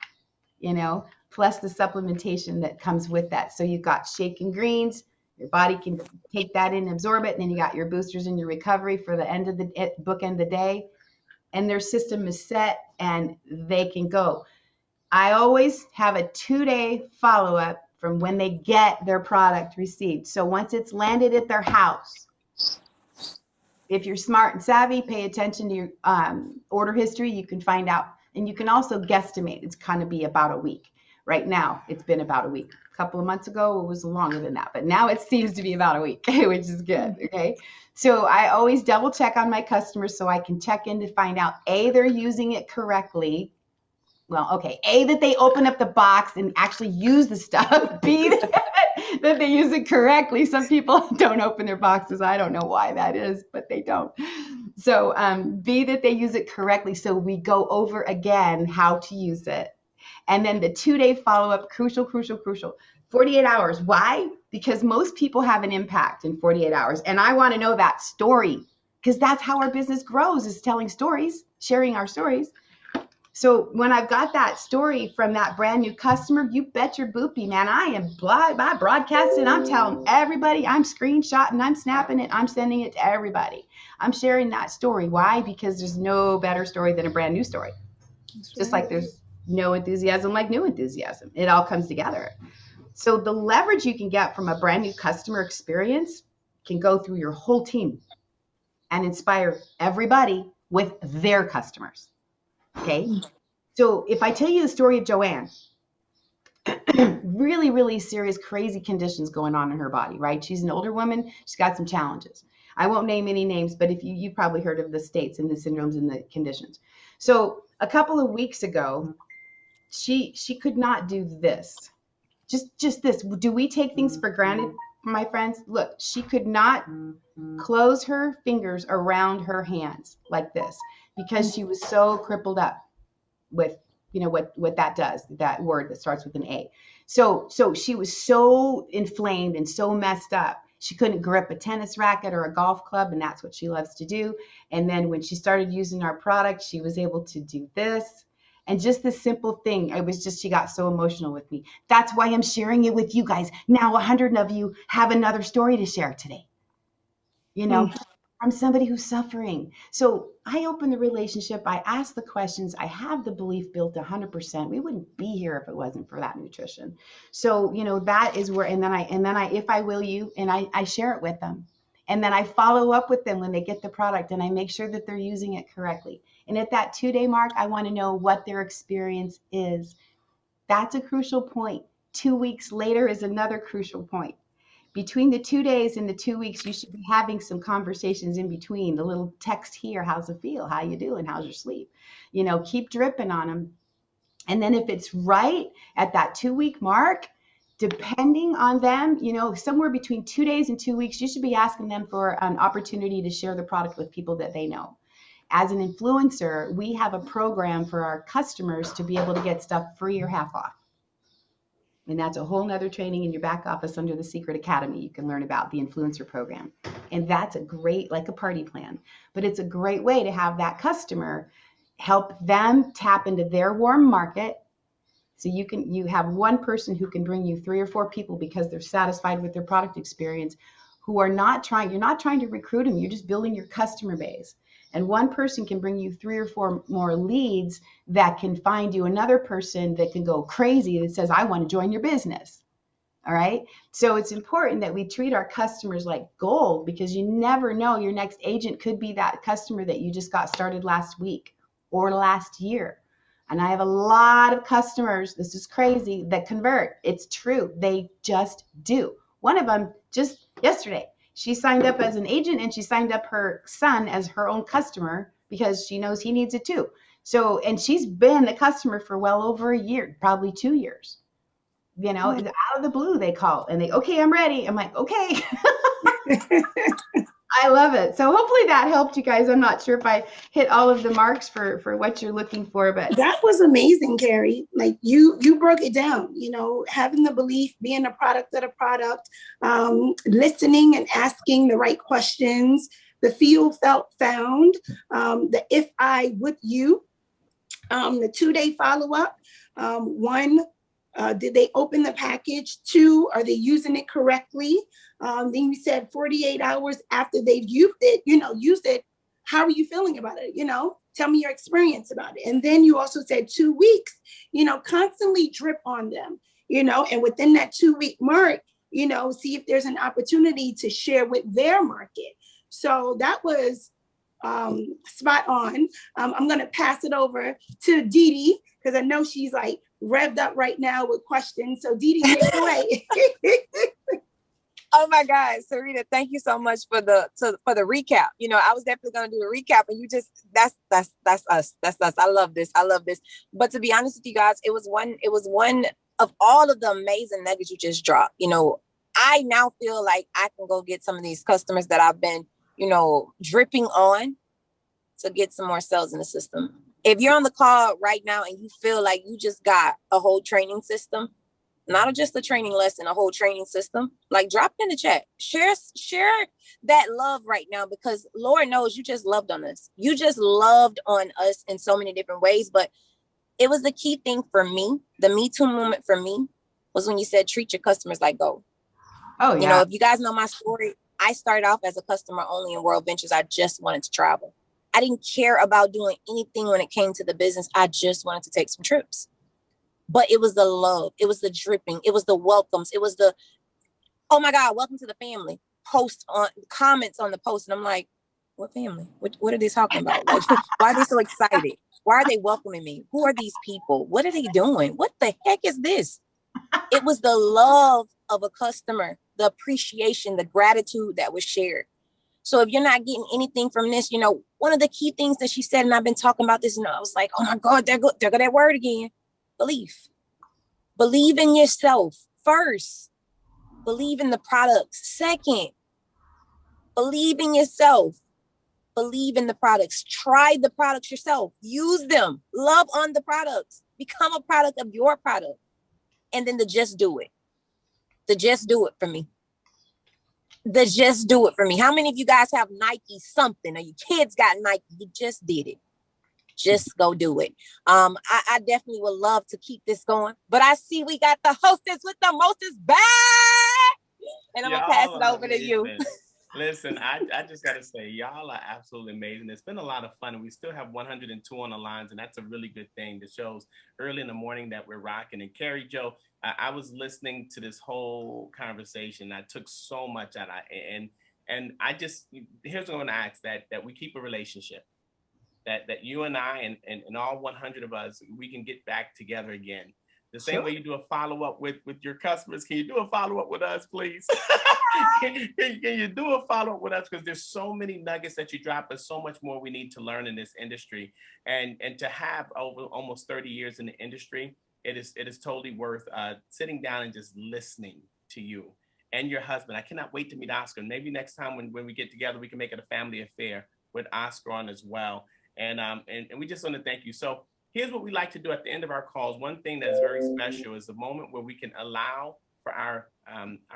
plus the supplementation that comes with that. So you've got shake and greens, your body can take that in and absorb it, and then you got your boosters and your recovery for the end of the bookend of the day. And their system is set and they can go. I always have a 2-day follow-up from when they get their product received. So once it's landed at their house, if you're smart and savvy, pay attention to your order history, you can find out. And you can also guesstimate. It's kind of be about a week. Right now, it's been about a week. A couple of months ago, it was longer than that. But now it seems to be about a week, which is good, okay? So I always double check on my customers so I can check in to find out, A, they're using it correctly. Well, okay, A, that they open up the box and actually use the stuff. B, that they use it correctly. Some people don't open their boxes. I don't know why that is, but they don't. So B, that they use it correctly. So we go over again how to use it. And then the 2-day follow-up, crucial. 48 hours. Why? Because most people have an impact in 48 hours. And I want to know that story because that's how our business grows, is telling stories, sharing our stories. So when I've got that story from that brand new customer, you bet your boopy, man, I broadcasting, I'm telling everybody, I'm screenshotting, I'm snapping it, I'm sending it to everybody. I'm sharing that story. Why? Because there's no better story than a brand new story. Just like there's no enthusiasm like new enthusiasm. It all comes together. So the leverage you can get from a brand new customer experience can go through your whole team and inspire everybody with their customers. Okay. So if I tell you the story of Joanne, really, really serious, crazy conditions going on in her body, right? She's an older woman. She's got some challenges. I won't name any names, but if you've probably heard of the states and the syndromes and the conditions. So a couple of weeks ago, she could not do this. Just this. Do we take things for granted, my friends? Look, she could not close her fingers around her hands like this because she was so crippled up with, you know, what that does, that word that starts with an A. So she was so inflamed and so messed up. She couldn't grip a tennis racket or a golf club, and that's what she loves to do. And then when she started using our product, she was able to do this. And just this simple thing, it was just, she got so emotional with me. That's why I'm sharing it with you guys. Now 100 of you have another story to share today, you know, from somebody who's suffering. So I open the relationship. I ask the questions. I have the belief built 100%. We wouldn't be here if it wasn't for that nutrition. So, you know, that is where, and then I, if I will you, and I share it with them. And then I follow up with them when they get the product and I make sure that they're using it correctly. And at that 2-day mark, I want to know what their experience is. That's a crucial point. 2 weeks later is another crucial point. Between the 2 days and the 2 weeks, you should be having some conversations in between. The little text here, how's it feel? How you doing? How's your sleep? You know, keep dripping on them. And then if it's right at that 2-week mark, depending on them, you know, somewhere between 2 days and 2 weeks, you should be asking them for an opportunity to share the product with people that they know. As an influencer, we have a program for our customers to be able to get stuff free or half off. And that's a whole nother training in your back office under the Secret Academy. You can learn about the influencer program. And that's a great, like a party plan, but it's a great way to have that customer help them tap into their warm market. So you have one person who can bring you 3 or 4 people because they're satisfied with their product experience, who are not trying, you're not trying to recruit them, you're just building your customer base. And one person can bring you 3 or 4 more leads that can find you another person that can go crazy that says, I want to join your business. All right. So it's important that we treat our customers like gold, because you never know, your next agent could be that customer that you just got started last week or last year. And I have a lot of customers, this is crazy, that convert. It's true. They just do. One of them just yesterday, she signed up as an agent and she signed up her son as her own customer because she knows he needs it too. So, and she's been a customer for well over a year, probably 2 years. You know, out of the blue, they call and they, okay, I'm ready. I'm like, okay. I love it. So hopefully that helped you guys. I'm not sure if I hit all of the marks for what you're looking for, but that was amazing, Carrie. Like you broke it down, you know, having the belief, being a product of the product, listening and asking the right questions, the feel, felt, found, the if I would you, the 2-day follow-up, 1, did they open the package? 2, are they using it correctly? Then you said 48 hours after they've used it, how are you feeling about it? You know, tell me your experience about it. And then you also said 2 weeks, you know, constantly drip on them, you know, and within that 2-week mark, you know, see if there's an opportunity to share with their market. So that was spot on. I'm going to pass it over to Dee because I know she's like revved up right now with questions. So Dee, take it away. Oh my God, Sarita, thank you so much for the recap. You know, I was definitely going to do a recap, and you just that's us. That's us. I love this. But to be honest with you guys, it was one of all of the amazing nuggets you just dropped. You know, I now feel like I can go get some of these customers that I've been, you know, dripping on to get some more sales in the system. If you're on the call right now and you feel like you just got a whole training system, not just a training lesson, a whole training system, like drop it in the chat, share that love right now, because Lord knows you just loved on us. You just loved on us in so many different ways. But it was the key thing for me. The Me Too moment for me was when you said, treat your customers like gold. Oh, yeah. You know, if you guys know my story, I started off as a customer only in World Ventures. I just wanted to travel. I didn't care about doing anything when it came to the business. I just wanted to take some trips. But it was the love. It was the dripping. It was the welcomes. It was the, oh my God, welcome to the family. Comments on the post. And I'm like, What family? What are they talking about? Like, why are they so excited? Why are they welcoming me? Who are these people? What are they doing? What the heck is this? It was the love of a customer, the appreciation, the gratitude that was shared. So if you're not getting anything from this, you know, one of the key things that she said, and I've been talking about this, and I was like, oh my God, there go that word again. Belief. Believe in yourself first. Believe in the products. Second, believe in yourself. Believe in the products. Try the products yourself. Use them. Love on the products. Become a product of your product. And then just do it. Just do it for me. Just do it for me. How many of you guys have Nike something, or your kids got Nike? You just did it. Just go do it. I definitely would love to keep this going, but I see we got the hostess with the mostest back, and I'm gonna pass it over to you. Listen, I just got to say, y'all are absolutely amazing. It's been a lot of fun, and we still have 102 on the lines, and that's a really good thing. That shows early in the morning that we're rocking. And Carrie Jo, I was listening to this whole conversation. I took so much out of it, and I just, here's what I'm going to ask, that we keep a relationship, that you and I and all 100 of us, we can get back together again. The same way you do a follow-up with your customers, can you do a follow-up with us, please? can you do a follow-up with us? Because there's so many nuggets that you drop, but so much more we need to learn in this industry. And to have over almost 30 years in the industry, it is totally worth sitting down and just listening to you and your husband. I cannot wait to meet Oscar. Maybe next time when we get together, we can make it a family affair with Oscar on as well. And we just want to thank you. So here's what we like to do at the end of our calls. One thing that is very special is the moment where we can allow for our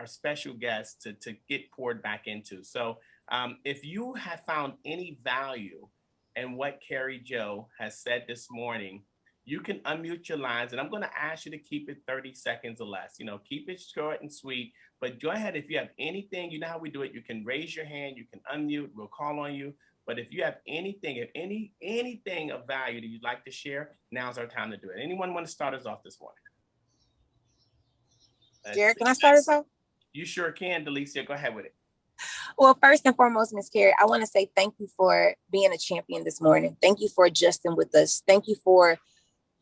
special guests to get poured back into. So if you have found any value in what Carrie Jo has said this morning, you can unmute your lines, and I'm going to ask you to keep it 30 seconds or less. You know, keep it short and sweet, but go ahead. If you have anything, you know how we do it. You can raise your hand, you can unmute, we'll call on you. But if you have anything, anything of value that you'd like to share, now's our time to do it. Anyone want to start us off this morning? Jared, can I start us off? You sure can, Delicia. Go ahead with it. Well, first and foremost, Miss Carrie, I want to say thank you for being a champion this morning. Thank you for adjusting with us. Thank you for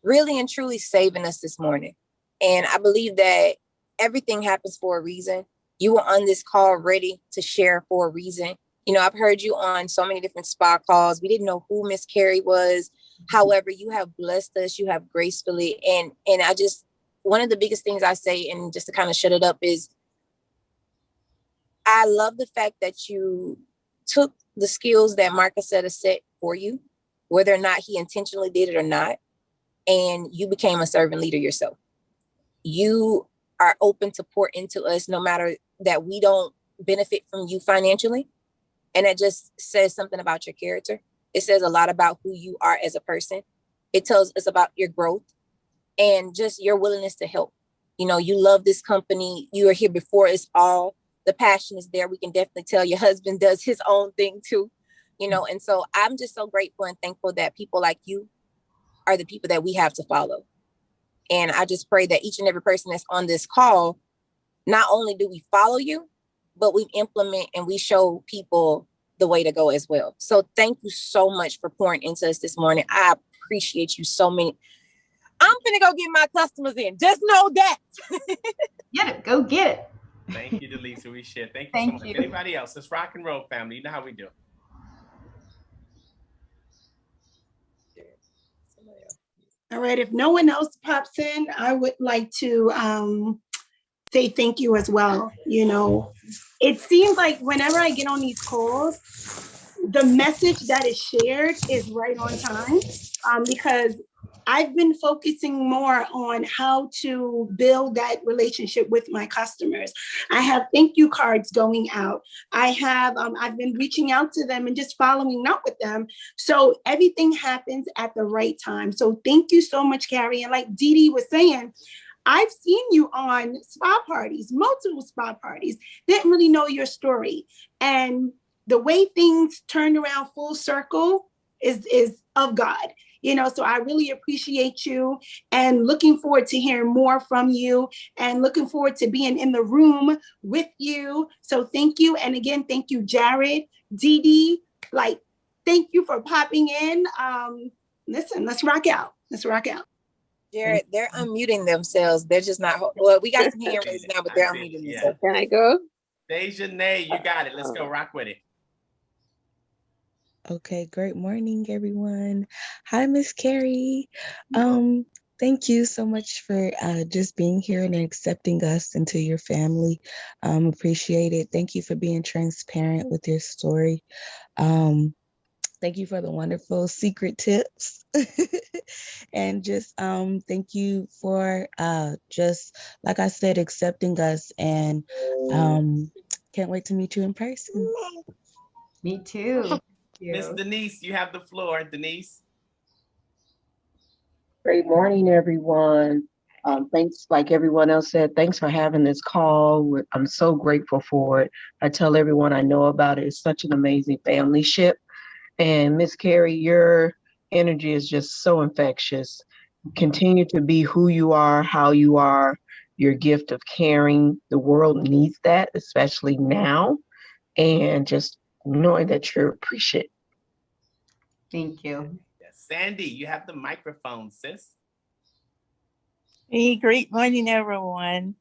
really and truly saving us this morning. And I believe that everything happens for a reason. You were on this call ready to share for a reason. You know, I've heard you on so many different spa calls. We didn't know who Miss Carrie was. However, you have blessed us. You have gracefully. And I just, one of the biggest things I say, and just to kind of shut it up, is I love the fact that you took the skills that Marcus set for you, whether or not he intentionally did it or not, and you became a servant leader yourself. You are open to pour into us no matter that we don't benefit from you financially. And it just says something about your character. It says a lot about who you are as a person. It tells us about your growth and just your willingness to help. You know, you love this company. You are here before us all. The passion is there. We can definitely tell your husband does his own thing too. You know, and so I'm just so grateful and thankful that people like you are the people that we have to follow. And I just pray that each and every person that's on this call, not only do we follow you, but we implement and we show people the way to go as well. So thank you so much for pouring into us this morning. I appreciate you so many. I'm gonna go get my customers in. Just know that. Get it. Go get it. Thank you, Delisa. We share. Thank you so much. Anybody else? It's rock and roll, family. You know how we do. All right. If no one else pops in, I would like to say thank you as well. You know, it seems like whenever I get on these calls, the message that is shared is right on time, because I've been focusing more on how to build that relationship with my customers. I have thank you cards going out. I have, I've been reaching out to them and just following up with them. So everything happens at the right time. So thank you so much, Carrie. And like Dee Dee was saying, I've seen you on spa parties, multiple spa parties, didn't really know your story. And the way things turned around full circle is of God. You know, so I really appreciate you and looking forward to hearing more from you and looking forward to being in the room with you. So thank you. And again, thank you, Jared, Dee Dee, Like, thank you for popping in. Listen, let's rock out. Let's rock out. Jared, they're unmuting themselves. They're just not. Well, we got some hand raised now, but they're unmuting themselves. Can I go? Dejanay, you got it. Let's go rock with it. Okay, great morning, everyone. Hi, Miss Carrie. Thank you so much for just being here and accepting us into your family. Appreciate it. Thank you for being transparent with your story. Thank you for the wonderful secret tips. And just thank you for just, like I said, accepting us, and can't wait to meet you in person. Me too. Miss Denise, you have the floor. Denise. Great morning, everyone. Thanks, like everyone else said, thanks for having this call. I'm so grateful for it. I tell everyone I know about it. It's such an amazing family ship. And Miss Carrie, your energy is just so infectious. Continue to be who you are, how you are, your gift of caring. The world needs that, especially now. And just knowing that you're appreciated. Thank you. Sandy, you have the microphone, sis. Hey, great morning, everyone.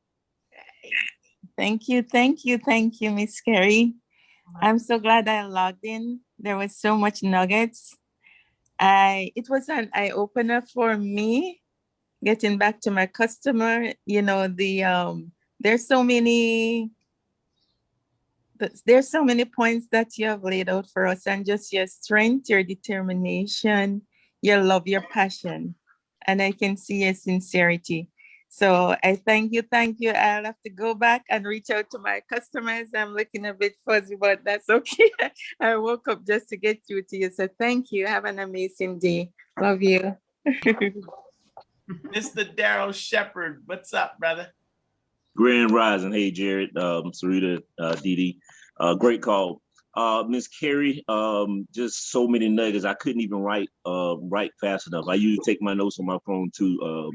Thank you, Miss Carrie. I'm so glad I logged in. There was so much nuggets. It was an eye-opener for me, getting back to my customer. You know, there's so many points that you have laid out for us, and just your strength, your determination, your love, your passion, and I can see your sincerity. So I thank you. I'll have to go back and reach out to my customers. I'm looking a bit fuzzy, but that's okay. I woke up just to get through to you. So thank you. Have an amazing day. Love you. Mr. Daryl Shepherd, what's up, brother? Grand Rising. Hey, Jared, Sarita, Dee. Great call. Miss Carrie, just so many nuggets. I couldn't even write fast enough. I usually take my notes on my phone too.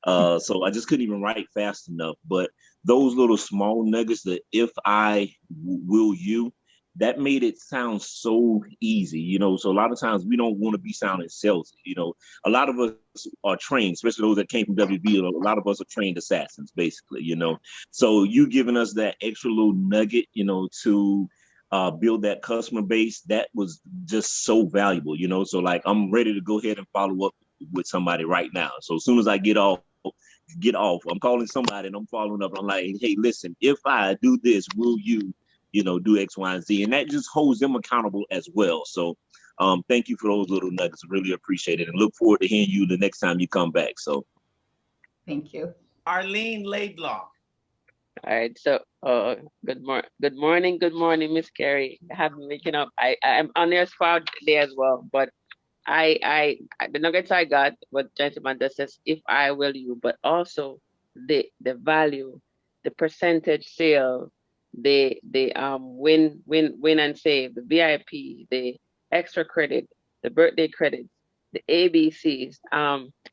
So I just couldn't even write fast enough. But those little small nuggets, the if I will you, that made it sound so easy, you know. So a lot of times we don't want to be sounding salesy, you know. A lot of us are trained, especially those that came from WB. A lot of us are trained assassins, basically, you know. So you giving us that extra little nugget, you know, to build that customer base, that was just so valuable, you know. So like, I'm ready to go ahead and follow up with somebody right now. So as soon as I get off, I'm calling somebody and I'm following up. I'm like, hey, listen, if I do this, will you, you know, do X, Y, and Z? And that just holds them accountable as well. So thank you for those little nuggets. Really appreciate it. And look forward to hearing you the next time you come back. So thank you. Arlene Laidlaw. All right, so good morning, Miss Carrie. I have been waking up. I'm on your spot today as well, but I the nuggets I got, what gentleman that says, if I will you, but also the value, the percentage sale, the win and save, the VIP, the extra credit, the birthday credits, the ABCs.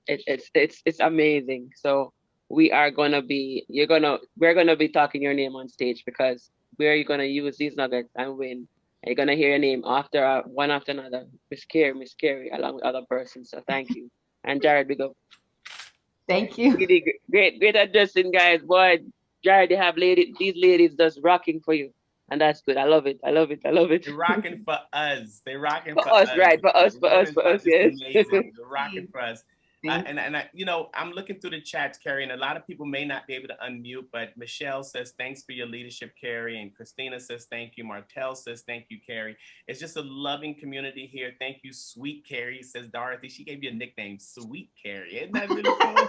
It's amazing. So we're gonna be talking your name on stage, because we're gonna use these nuggets and win. You're gonna hear your name after one after another, Miss Carrie, along with other persons. So thank you. And Jared, we go. Thank you. Really great addressing, guys. Boy, Jared, you have these ladies just rocking for you. And that's good. I love it. They're rocking for us. They're rocking for us. Right. For us, yes. Amazing. They're rocking for us. And I, you know, I'm looking through the chats, Carrie, and a lot of people may not be able to unmute, but Michelle says, thanks for your leadership, Carrie. And Christina says, thank you. Martell says, thank you, Carrie. It's just a loving community here. Thank you, Sweet Carrie, says Dorothy. She gave you a nickname, Sweet Carrie. Isn't that really cool?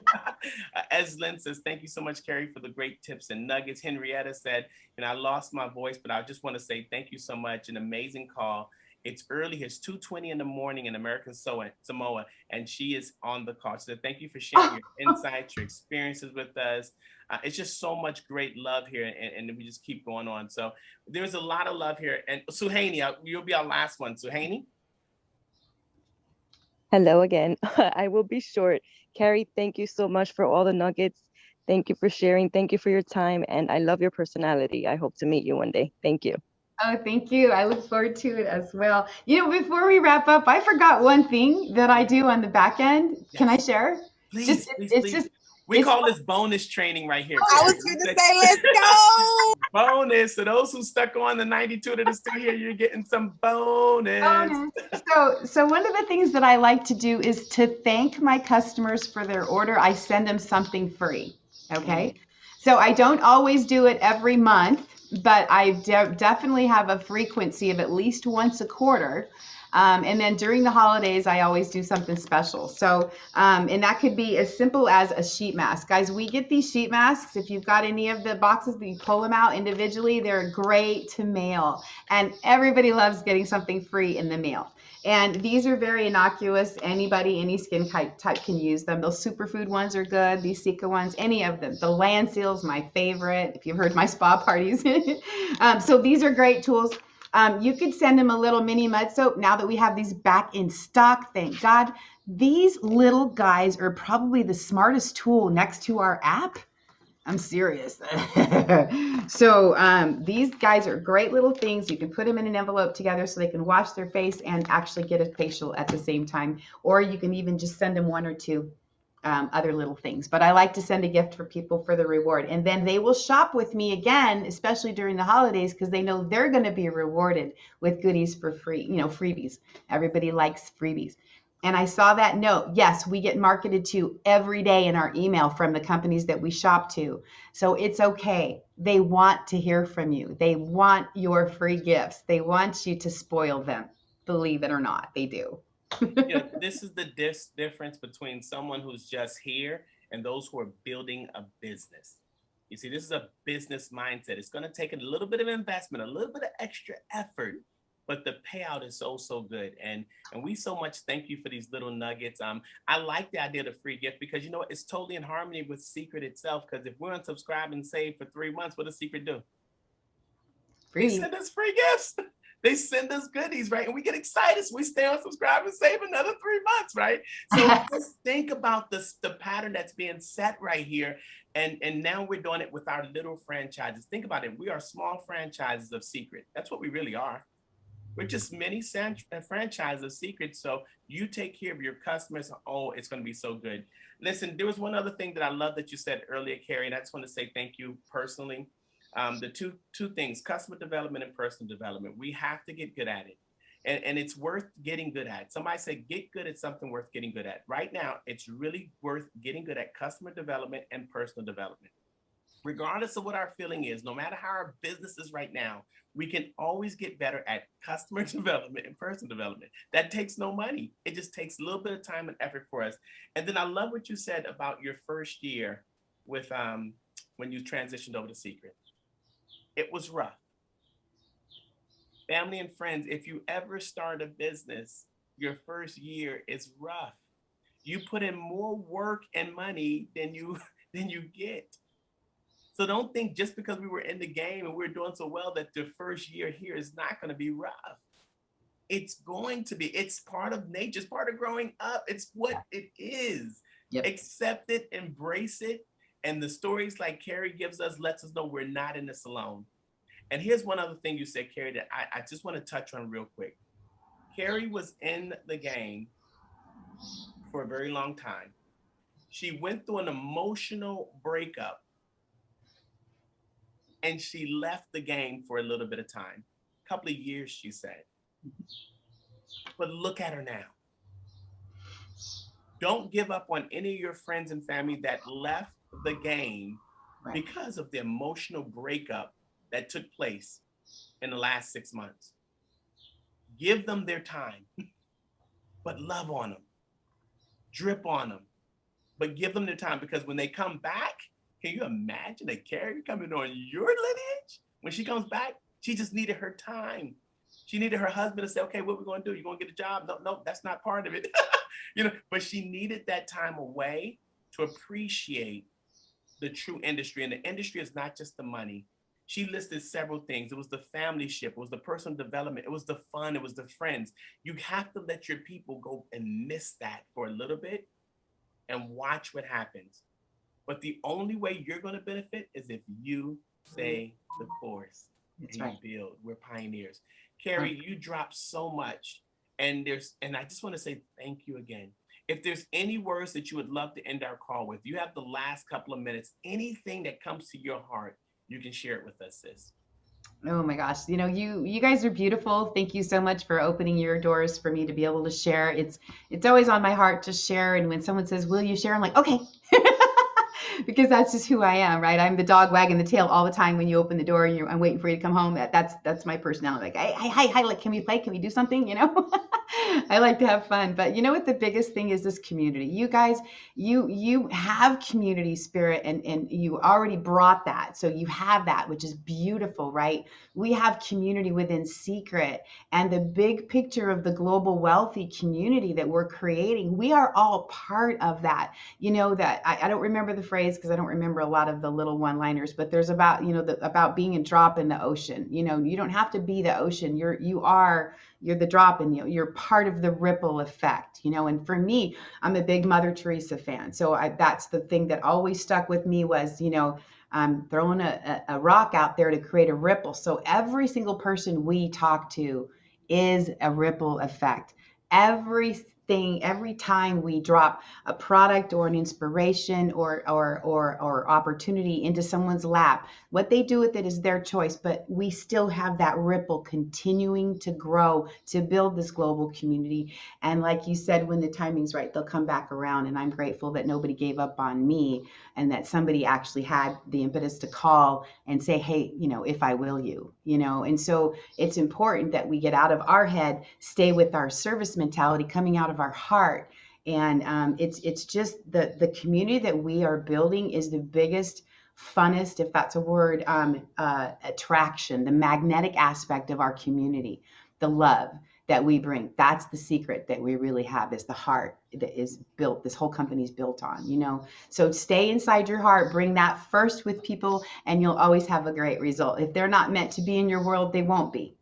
Eslyn says, thank you so much, Carrie, for the great tips and nuggets. Henrietta said, I lost my voice, but I just want to say thank you so much. An amazing call. It's early. It's 2:20 in the morning in American Samoa, and she is on the call. So thank you for sharing your insights, your experiences with us. It's just so much great love here, and we just keep going on. So there's a lot of love here. And Suhaini, you'll be our last one. Suhaini? Hello again. I will be short. Carrie, thank you so much for all the nuggets. Thank you for sharing. Thank you for your time. And I love your personality. I hope to meet you one day. Thank you. Oh, thank you. I look forward to it as well. You know, before we wrap up, I forgot one thing that I do on the back end. Can I Yes. share? Just Please, please, it's please. just We it's call this bonus training right here, I was Carrie. going to say, let's go. Bonus. So those who stuck on the 92 that are still here, you're getting some bonus. bonus. So one of the things that I like to do is to thank my customers for their order. I send them something free. Okay. So I don't always do it every month, but I definitely have a frequency of at least once a quarter. And then during the holidays, I always do something special. So, and that could be as simple as a sheet mask. Guys, we get these sheet masks. If you've got any of the boxes, you pull them out individually. They're great to mail. And everybody loves getting something free in the mail. And these are very innocuous. Anybody, any skin type can use them. Those superfood ones are good. These Sika ones, any of them. The land seal's my favorite, if you've heard my spa parties. So these are great tools. You could send them a little mini mud soap now that we have these back in stock. Thank God. These little guys are probably the smartest tool next to our app. I'm serious. So these guys are great little things. You can put them in an envelope together so they can wash their face and actually get a facial at the same time. Or you can even just send them one or two other little things. But I like to send a gift for people for the reward. And then they will shop with me again, especially during the holidays, because they know they're going to be rewarded with goodies for free, you know, freebies. Everybody likes freebies. And I saw that note. Yes, we get marketed to every day in our email from the companies that we shop to. So it's okay. They want to hear from you. They want your free gifts. They want you to spoil them. Believe it or not, they do. You know, this is the difference between someone who's just here and those who are building a business. You see, this is a business mindset. It's going to take a little bit of investment, a little bit of extra effort, but the payout is so good. And we so much thank you for these little nuggets. I like the idea of the free gift because you know what? It's totally in harmony with Secret itself. Because if we're unsubscribed and save for 3 months, what does Secret do? They Free. send us free gifts. They send us goodies, right? And we get excited. So we stay on subscribe and save another 3 months, right? So just think about the pattern that's being set right here. And now we're doing it with our little franchises. Think about it. We are small franchises of Secret. That's what we really are. We're just many franchises of Secret. So you take care of your customers. Oh, it's going to be so good. Listen, there was one other thing that I love that you said earlier, Carrie, and I just want to say thank you personally. The two things, customer development and personal development. We have to get good at it. And it's worth getting good at. Somebody said, get good at something worth getting good at. Right now, it's really worth getting good at customer development and personal development. Regardless of what our feeling is, no matter how our business is right now, we can always get better at customer development and personal development. That takes no money. It just takes a little bit of time and effort for us. And then I love what you said about your first year with when you transitioned over to Secret. It was rough. Family and friends, if you ever start a business, your first year is rough. You put in more work and money than you than you get. So don't think just because we were in the game and we're doing so well that the first year here is not going to be rough. It's going to be. It's part of nature. It's part of growing up. It's what it is. Yep. Accept it, embrace it. And the stories like Carrie gives us lets us know we're not in this alone. And here's one other thing you said, Carrie, that I just want to touch on real quick. Carrie was in the game for a very long time. She went through an emotional breakup and she left the game for a little bit of time. A couple of years, she said. But look at her now. Don't give up on any of your friends and family that left the game because of the emotional breakup that took place in the last 6 months. Give them their time, but love on them, drip on them, but give them their time because when they come back, can you imagine a Carrie coming on your lineage? When she comes back, she just needed her time. She needed her husband to say, okay, what are we going to do? You going to get a job? No, that's not part of it. But she needed that time away to appreciate the true industry. And the industry is not just the money. She listed several things. It was the family ship. It was the personal development. It was the fun. It was the friends. You have to let your people go and miss that for a little bit and watch what happens. But the only way you're going to benefit is if you stay the course. That's and right. you build. We're pioneers. Carrie, you dropped so much. And I just want to say thank you again. If there's any words that you would love to end our call with, you have the last couple of minutes. Anything that comes to your heart, you can share it with us, sis. Oh my gosh, you guys are beautiful. Thank you so much for opening your doors for me to be able to share. It's always on my heart to share, and when someone says, "Will you share?" I'm like, "Okay." Because that's just who I am, right? I'm the dog wagging the tail all the time when you open the door and I'm waiting for you to come home. That's my personality. Like, hi, like, can we play? Can we do something? I like to have fun. But you know what the biggest thing is? This community. You guys, you have community spirit, and you already brought that. So you have that, which is beautiful, right? We have community within secret, and the big picture of the global wealthy community that we're creating. We are all part of that. That I don't remember the phrase because I don't remember a lot of the little one-liners, but there's about, about being a drop in the ocean. You don't have to be the ocean. You're the drop in you're part of the ripple effect, and for me, I'm a big Mother Teresa fan. So that's the thing that always stuck with me was, throwing a rock out there to create a ripple. So every single person we talk to is a ripple effect. Every time we drop a product or an inspiration or opportunity into someone's lap, what they do with it is their choice, but we still have that ripple continuing to grow to build this global community. And like you said, when the timing's right, they'll come back around. And I'm grateful that nobody gave up on me and that somebody actually had the impetus to call and say, hey, if I will you, and so it's important that we get out of our head, stay with our service mentality coming out of our heart. And it's just the community that we are building is the biggest, funnest, if that's a word, attraction, the magnetic aspect of our community, the love that we bring. That's the secret that we really have, is the heart that is built, this whole company is built on, So stay inside your heart, bring that first with people, and you'll always have a great result. If they're not meant to be in your world, they won't be,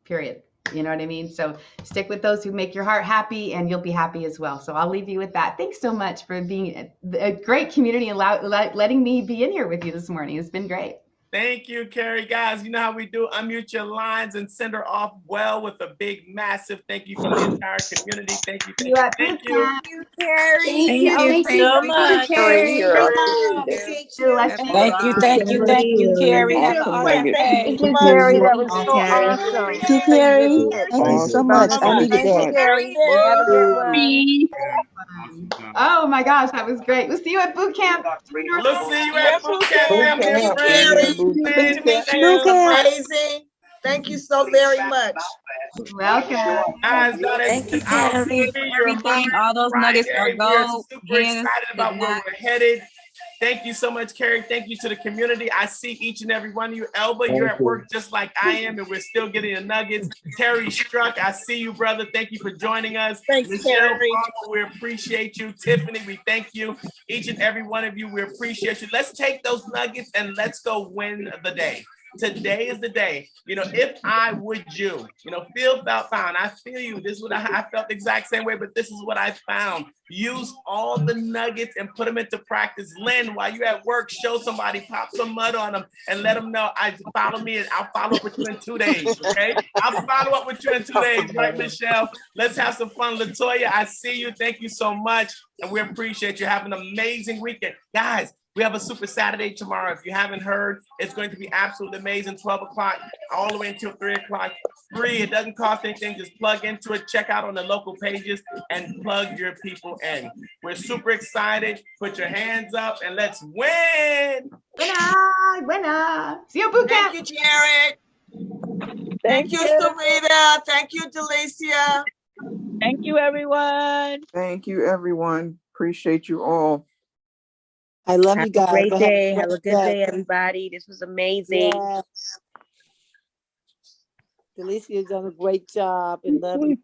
period. You know what I mean? So stick with those who make your heart happy, and you'll be happy as well. So I'll leave you with that. Thanks so much for being a great community and letting me be in here with you this morning. It's been great. Thank you, Carrie. Guys, you know how we do. Unmute your lines and send her off well with a big, massive thank you from the entire community. Thank you, thank you, thank you. Thank you, Carrie. Thank you so much. Carrie, you're Appreciate you. Thank you, Carrie. Have an awesome day. Thank you, Carrie, that was Carrie. so awesome. Thank you, Carrie. Thank you so much. I needed Thank you, that. Carrie. Have a good one. Oh my gosh, that was great. We'll see you at boot camp. We'll see you at boot camp, family and friends. Boot camp. Amazing. Thank you so very much. Welcome. Guys, that is Thank you, Carrie, for everything. All those nuggets are We are gold. super excited about where we're headed. Thank you so much, Carrie. Thank you to the community. I see each and every one of you. Elba, you're at work just like I am, and we're still getting the nuggets. Terry Struck, I see you, brother. Thank you for joining us. Thanks, Michelle Terry. Palmer, we appreciate you. Tiffany, we thank you. Each and every one of you, we appreciate you. Let's take those nuggets and let's go win the day. Today is the day. If I would you, feel without found. I feel you. This is what I felt the exact same way, but this is what I found. Use all the nuggets and put them into practice. Lynn, while you're at work, show somebody, pop some mud on them and let them know, follow me and I'll follow up with you in 2 days, okay? I'll follow up with you in 2 days, right, Michelle? Let's have some fun. LaToya, I see you. Thank you so much. And we appreciate you. Have an amazing weekend. Guys, we have a Super Saturday tomorrow. If you haven't heard, it's going to be absolutely amazing. 12 o'clock all the way until 3 o'clock. Free. It doesn't cost anything. Just plug into it. Check out on the local pages and plug your people in. We're super excited. Put your hands up and let's win. Winner. See you, boot camp. Thank you, Jared. Thank you, Sarita. Thank you, Delicia. Thank you, everyone. Thank you, everyone. Appreciate you all. I love Have you guys. a great day. Have Have a good day, everybody. This was amazing. Yes. Delicia's done a great job and love you.